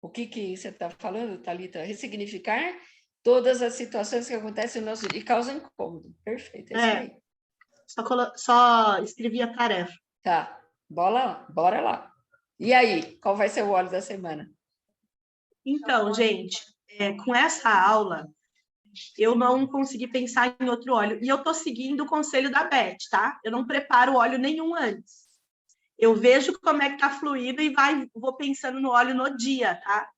O que você está falando, Thalita? Ressignificar todas as situações que acontecem no nosso dia e causam incômodo. Perfeito, é isso aí. Só escrevi a tarefa. Tá, bora lá. E aí, qual vai ser o óleo da semana? Então, gente, com essa aula, eu não consegui pensar em outro óleo. E eu estou seguindo o conselho da Beth, tá? Eu não preparo óleo nenhum antes. Eu vejo como é que está fluido e vou pensando no óleo no dia, tá?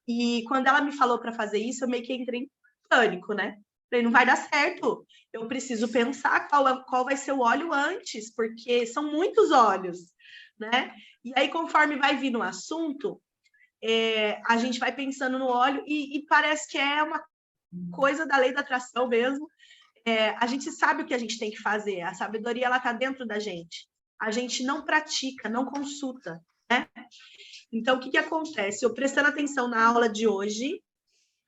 E quando ela me falou para fazer isso, eu meio que entrei em pânico, né? Falei, não vai dar certo. Eu preciso pensar qual vai ser o óleo antes, porque são muitos óleos, né? E aí, conforme vai vir no assunto, a gente vai pensando no óleo e parece que é uma coisa da lei da atração mesmo. A gente sabe o que a gente tem que fazer, a sabedoria ela está dentro da gente. A gente não pratica, não consulta, né? Então, o que acontece? Eu prestando atenção na aula de hoje,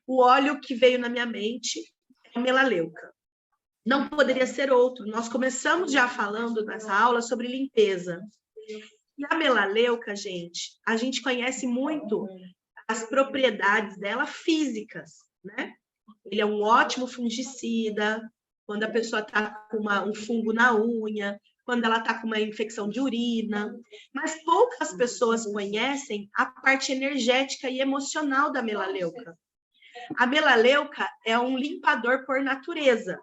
o óleo que veio na minha mente é a melaleuca. Não poderia ser outro. Nós começamos já falando nessa aula sobre limpeza. E a melaleuca, gente, a gente conhece muito as propriedades dela físicas, né? Ele é um ótimo fungicida, quando a pessoa está com um fungo na unha, quando ela está com uma infecção de urina. Mas poucas pessoas conhecem a parte energética e emocional da melaleuca. A melaleuca é um limpador por natureza,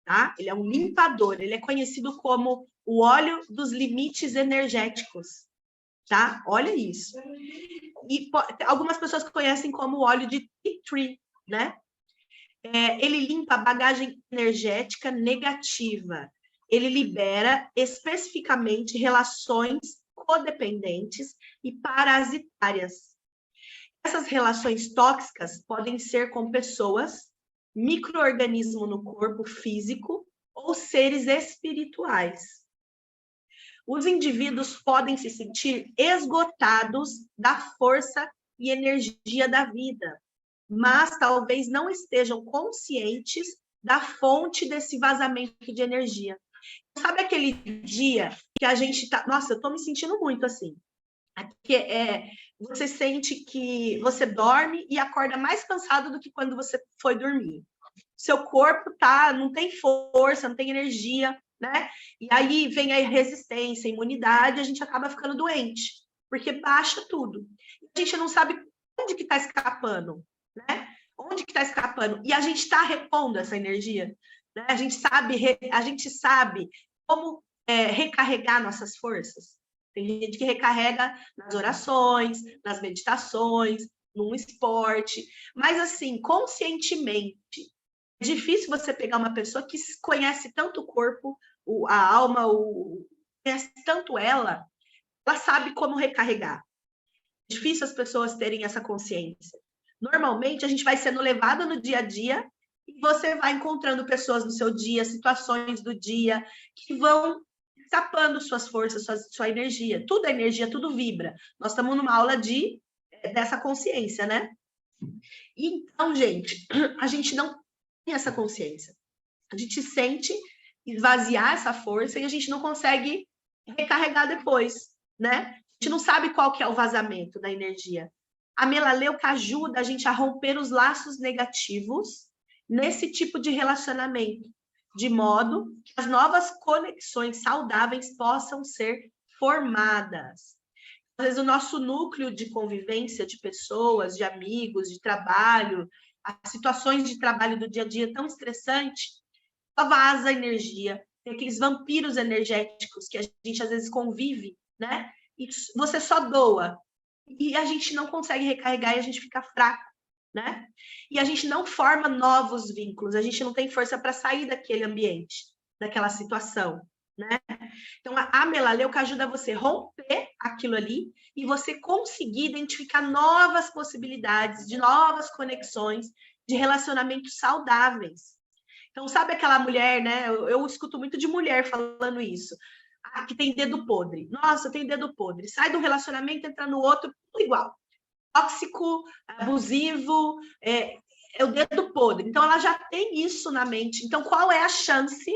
tá? Ele é um limpador, ele é conhecido como o óleo dos limites energéticos, tá? Olha isso. E algumas pessoas conhecem como óleo de tea tree, né? Ele limpa a bagagem energética negativa. Ele libera especificamente relações codependentes e parasitárias. Essas relações tóxicas podem ser com pessoas, micro-organismos no corpo físico ou seres espirituais. Os indivíduos podem se sentir esgotados da força e energia da vida, mas talvez não estejam conscientes da fonte desse vazamento de energia. Sabe aquele dia que a gente tá... Nossa, eu tô me sentindo muito assim. Você sente que você dorme e acorda mais cansado do que quando você foi dormir. Seu corpo não tem força, não tem energia, né? E aí vem a resistência, a imunidade, a gente acaba ficando doente, porque baixa tudo. A gente não sabe onde que está escapando, né? Onde que está escapando? E a gente está repondo essa energia, né? A gente sabe como recarregar nossas forças. Tem gente que recarrega nas orações, nas meditações, num esporte, mas assim, conscientemente. É difícil você pegar uma pessoa que conhece tanto o corpo, a alma, conhece tanto ela sabe como recarregar. É difícil as pessoas terem essa consciência. Normalmente, a gente vai sendo levada no dia a dia e você vai encontrando pessoas no seu dia, situações do dia, que vão sapando suas forças, sua energia. Tudo é energia, tudo vibra. Nós estamos numa aula de dessa consciência, né? Então, gente, a gente não tem essa consciência. A gente sente esvaziar essa força e a gente não consegue recarregar depois, né? A gente não sabe qual que é o vazamento da energia. A melaleuca ajuda a gente a romper os laços negativos nesse tipo de relacionamento, de modo que as novas conexões saudáveis possam ser formadas. Às vezes o nosso núcleo de convivência de pessoas, de amigos, de trabalho, as situações de trabalho do dia a dia tão estressante, só vaza energia, tem aqueles vampiros energéticos que a gente às vezes convive, né? E você só doa, e a gente não consegue recarregar e a gente fica fraco, né? E a gente não forma novos vínculos, a gente não tem força para sair daquele ambiente, daquela situação, né? Então, a melaleuca ajuda você a romper aquilo ali e você conseguir identificar novas possibilidades, de novas conexões, de relacionamentos saudáveis. Então, sabe aquela mulher, né? Eu escuto muito de mulher falando isso, que tem dedo podre. Nossa, eu tenho dedo podre. Sai do relacionamento, entra no outro, tudo igual. Tóxico, abusivo, é o dedo podre. Então, ela já tem isso na mente. Então, qual é a chance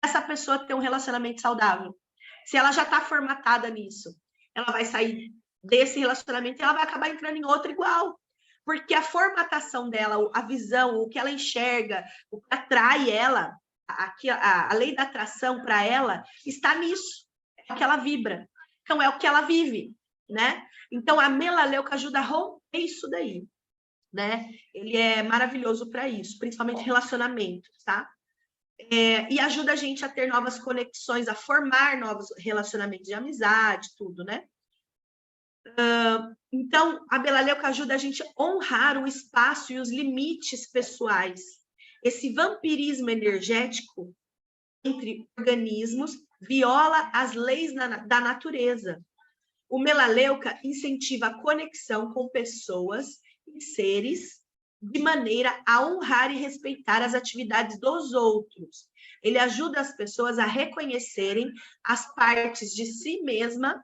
dessa pessoa ter um relacionamento saudável? Se ela já está formatada nisso, ela vai sair desse relacionamento e ela vai acabar entrando em outro igual. Porque a formatação dela, a visão, o que ela enxerga, o que atrai ela, a lei da atração para ela está nisso, é o que ela vibra. Então, é o que ela vive, né? Então, a melaleuca ajuda a romper isso daí, né? Ele é maravilhoso para isso, principalmente relacionamentos, tá? E ajuda a gente a ter novas conexões, a formar novos relacionamentos de amizade, tudo, né? Então, a melaleuca ajuda a gente a honrar o espaço e os limites pessoais. Esse vampirismo energético entre organismos viola as leis da natureza. O melaleuca incentiva a conexão com pessoas e seres de maneira a honrar e respeitar as atividades dos outros. Ele ajuda as pessoas a reconhecerem as partes de si mesma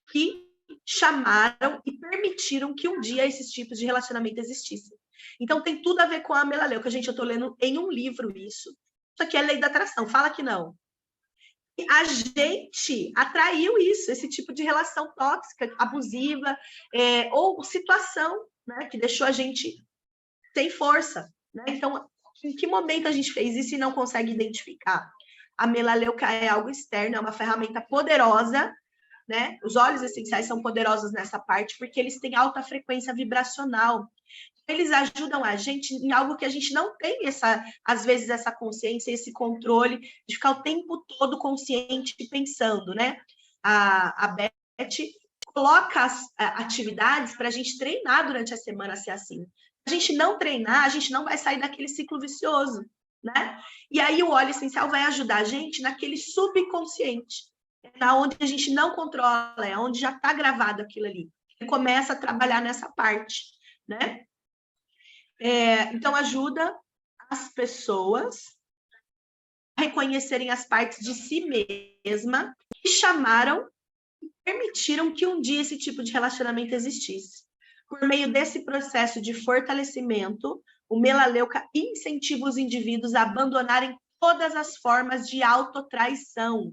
que chamaram e permitiram que um dia esses tipos de relacionamento existissem. Então, tem tudo a ver com a melaleuca. Gente, eu estou lendo em um livro isso. Isso aqui é lei da atração, fala que não. E a gente atraiu isso, esse tipo de relação tóxica, abusiva, ou situação, né, que deixou a gente sem força, né? Então, em que momento a gente fez isso e não consegue identificar? A melaleuca é algo externo, é uma ferramenta poderosa, né? Os óleos essenciais são poderosos nessa parte porque eles têm alta frequência vibracional. Eles ajudam a gente em algo que a gente não tem às vezes essa consciência, esse controle de ficar o tempo todo consciente e pensando, né? A Beth coloca as atividades para a gente treinar durante a semana a ser assim. Se a gente não treinar, a gente não vai sair daquele ciclo vicioso, né? E aí o óleo essencial vai ajudar a gente naquele subconsciente, na onde a gente não controla, é onde já está gravado aquilo ali. E começa a trabalhar nessa parte, né? Então, ajuda as pessoas a reconhecerem as partes de si mesma que chamaram e permitiram que um dia esse tipo de relacionamento existisse. Por meio desse processo de fortalecimento, o melaleuca incentiva os indivíduos a abandonarem todas as formas de autotraição,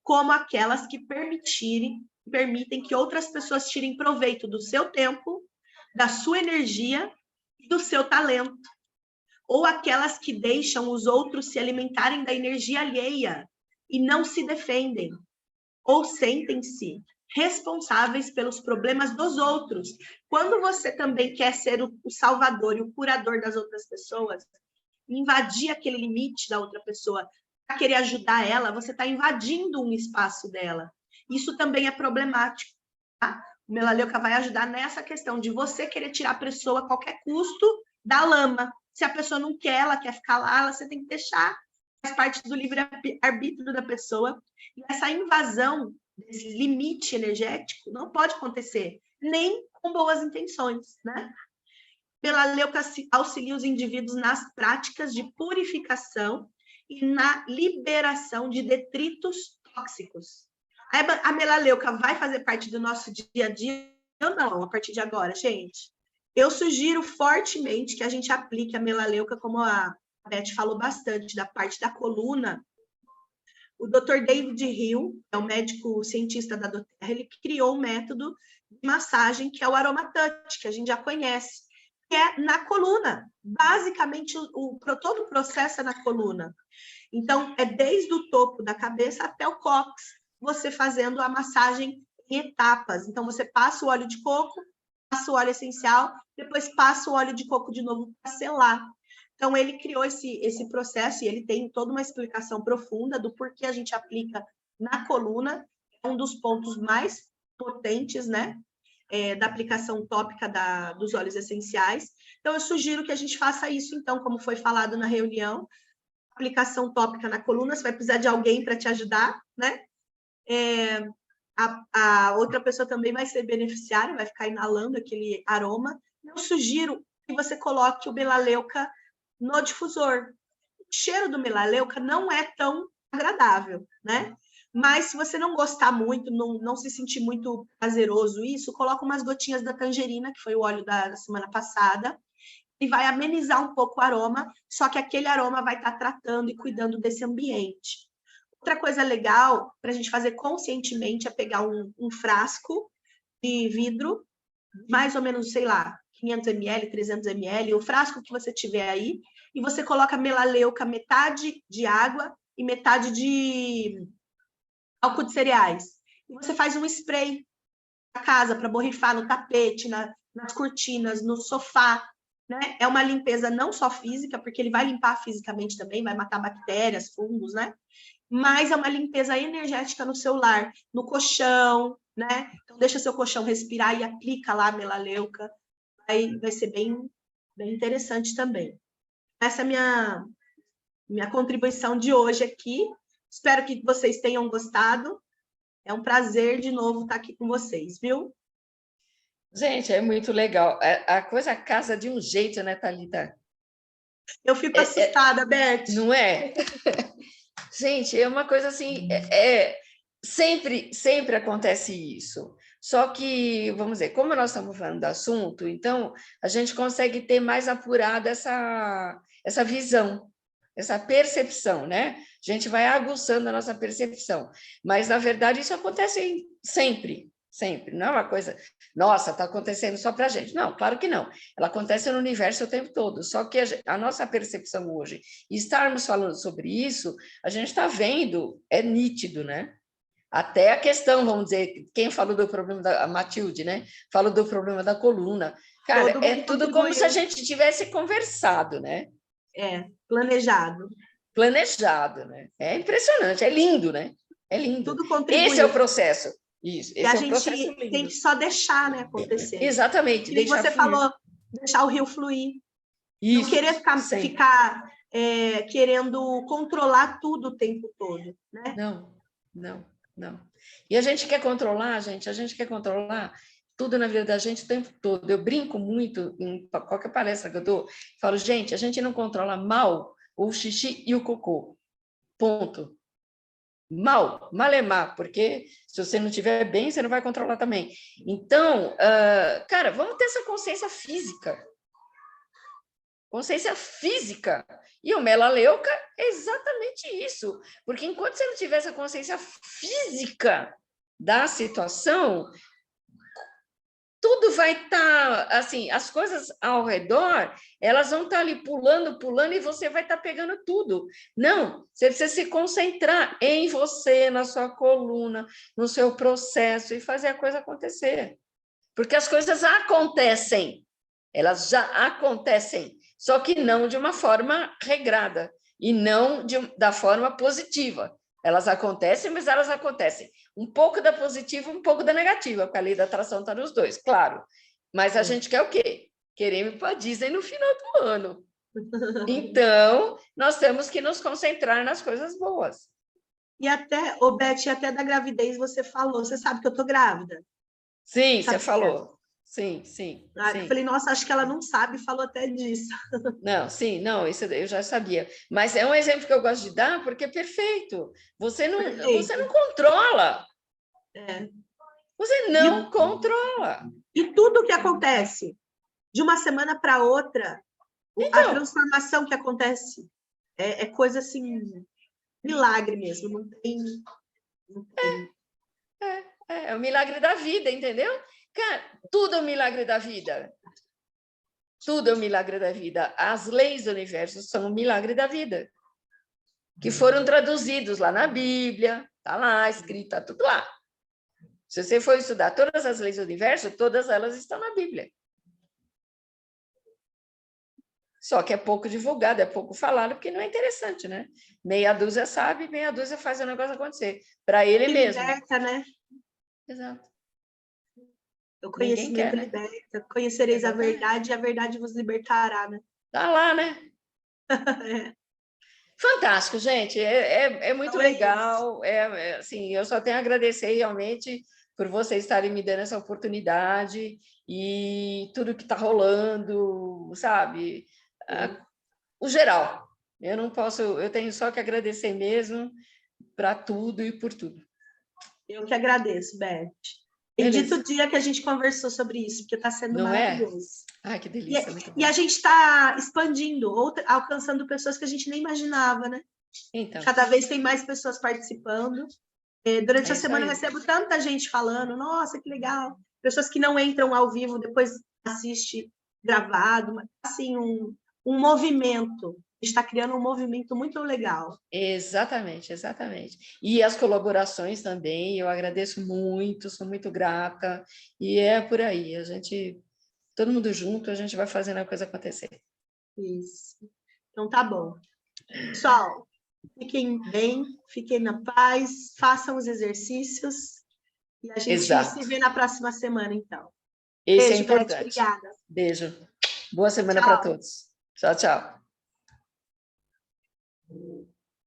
como aquelas que permitem que outras pessoas tirem proveito do seu tempo, da sua energia e do seu talento, ou aquelas que deixam os outros se alimentarem da energia alheia e não se defendem, ou sentem-se responsáveis pelos problemas dos outros. Quando você também quer ser o salvador e o curador das outras pessoas, invadir aquele limite da outra pessoa, para querer ajudar ela, você está invadindo um espaço dela. Isso também é problemático, tá? O melaleuca vai ajudar nessa questão de você querer tirar a pessoa a qualquer custo da lama. Se a pessoa não quer, ela quer ficar lá, você tem que deixar. Faz parte do livre-arbítrio da pessoa. E essa invasão desse limite energético não pode acontecer, nem com boas intenções, né? Melaleuca auxilia os indivíduos nas práticas de purificação e na liberação de detritos tóxicos. A melaleuca vai fazer parte do nosso dia a dia? Eu não, a partir de agora, gente. Eu sugiro fortemente que a gente aplique a melaleuca, como a Beth falou bastante, da parte da coluna. O Dr. David Hill, é um médico cientista da doTERRA, ele criou um método de massagem que é o Aromatouch, que a gente já conhece, que é na coluna. Basicamente, todo o processo é na coluna. Então, é desde o topo da cabeça até o cóccix, você fazendo a massagem em etapas. Então, você passa o óleo de coco, passa o óleo essencial, depois passa o óleo de coco de novo para selar. Então, ele criou esse processo e ele tem toda uma explicação profunda do porquê a gente aplica na coluna, é um dos pontos mais potentes, né, da aplicação tópica dos óleos essenciais. Então, eu sugiro que a gente faça isso, então, como foi falado na reunião, aplicação tópica na coluna, você vai precisar de alguém para te ajudar, né? A outra pessoa também vai ser beneficiária, vai ficar inalando aquele aroma. Eu sugiro que você coloque o melaleuca no difusor. O cheiro do melaleuca não é tão agradável, né? Mas se você não gostar muito, não se sentir muito prazeroso isso, coloca umas gotinhas da tangerina, que foi o óleo da semana passada, e vai amenizar um pouco o aroma, só que aquele aroma vai estar tratando e cuidando desse ambiente. Outra coisa legal para a gente fazer conscientemente é pegar um frasco de vidro, mais ou menos, sei lá, 500 ml, 300 ml, o frasco que você tiver aí, e você coloca melaleuca, metade de água e metade de álcool de cereais. E você faz um spray na casa para borrifar no tapete, nas cortinas, no sofá, né? É uma limpeza não só física, porque ele vai limpar fisicamente também, vai matar bactérias, fungos, né? Mas é uma limpeza energética no seu lar, no colchão, né? Então, deixa seu colchão respirar e aplica lá a melaleuca. Vai ser bem interessante também. Essa é a minha contribuição de hoje aqui. Espero que vocês tenham gostado. É um prazer, de novo, estar aqui com vocês, viu? Gente, é muito legal. A coisa casa de um jeito, né, Thalita? Eu fico assustada, Beth. Não é? Gente, é uma coisa assim, sempre acontece isso. Só que, vamos dizer, como nós estamos falando do assunto, então a gente consegue ter mais apurada essa visão, essa percepção, né? A gente vai aguçando a nossa percepção. Mas, na verdade, isso acontece sempre, sempre. Não é uma coisa, nossa, está acontecendo só para a gente. Não, claro que não. Ela acontece no universo o tempo todo. Só que a nossa percepção hoje, e estarmos falando sobre isso, a gente está vendo, é nítido, né? Até a questão, vamos dizer, quem falou do problema da Matilde, né? Falou do problema da coluna. Cara, é tudo como se a gente tivesse conversado, né? Planejado. Planejado, né? É impressionante, é lindo, né? É lindo. Tudo contribuiu. Esse é o processo. Isso, esse é o processo lindo. Tem que só deixar, né, acontecer. Exatamente. E você falou, deixar o rio fluir. Isso, não querer ficar querendo controlar tudo o tempo todo, né? Não. E a gente quer controlar, gente, a gente quer controlar tudo na vida da gente o tempo todo. Eu brinco muito em qualquer palestra que eu dou, falo, gente, a gente não controla mal o xixi e o cocô. Ponto. Malemar, porque se você não estiver bem, você não vai controlar também. Então, cara, vamos ter essa consciência física. Consciência física. E o melaleuca é exatamente isso. Porque enquanto você não tiver essa consciência física da situação, tudo vai estar, assim, as coisas ao redor, elas vão estar ali pulando, e você vai estar pegando tudo. Não, você precisa se concentrar em você, na sua coluna, no seu processo e fazer a coisa acontecer. Porque as coisas acontecem, elas já acontecem, só que não de uma forma regrada e não da forma positiva. Elas acontecem, mas elas acontecem um pouco da positiva, um pouco da negativa, porque a lei da atração está nos dois, claro. Mas a gente quer o quê? Queremos ir para a Disney no final do ano. Então, nós temos que nos concentrar nas coisas boas. E até, Beth, até da gravidez você falou. Você sabe que eu estou grávida? Sim, você falou. Sim. Eu falei, nossa, acho que ela não sabe, falou até disso. Não, isso eu já sabia. Mas é um exemplo que eu gosto de dar porque é perfeito. Você não controla. Você não controla. E tudo que acontece de uma semana para outra, a Então, transformação que acontece é coisa assim, milagre mesmo, não tem. é o milagre da vida, entendeu? Cara, tudo é um milagre da vida. Tudo é um milagre da vida. As leis do universo são um milagre da vida. Que foram traduzidos lá na Bíblia, tá lá, escrito, tá tudo lá. Se você for estudar todas as leis do universo, todas elas estão na Bíblia. Só que é pouco divulgado, é pouco falado, porque não é interessante, né? Meia dúzia sabe, meia dúzia faz o negócio acontecer. Para ele Que mesmo. liberta, né? Exato. O Ninguém conhecimento quer, né? liberta. Conhecereis a Exatamente. verdade e a verdade vos libertará, né? Tá lá, né? É. Fantástico, gente. É muito Então é isso. legal. Assim, eu só tenho a agradecer realmente por vocês estarem me dando essa oportunidade e tudo que está rolando, sabe? O geral. Eu não posso, eu tenho só que agradecer mesmo para tudo e por tudo. Eu que agradeço, Beth. Beleza. Bendito o dia que a gente conversou sobre isso, porque está sendo Não é? maravilhoso. Ai, que delícia, muito bom. E a gente está expandindo, alcançando pessoas que a gente nem imaginava, né? Então, Cada vez tem mais pessoas participando. Durante é a isso semana eu aí. recebo tanta gente falando, nossa, que legal. Pessoas que não entram ao vivo, depois assiste gravado, mas, assim, um movimento. A gente está criando um movimento muito legal. Exatamente, exatamente. E as colaborações também, eu agradeço muito, sou muito grata, e é por aí, a gente, todo mundo junto, a gente vai fazendo a coisa acontecer. Isso. Então tá bom. Pessoal, fiquem bem, fiquem na paz, façam os exercícios e a gente se Exato. vê na próxima semana, então. Esse é Beijo, Beth, importante. obrigada. Beijo. Boa semana para Tchau. todos. Tchau, tchau.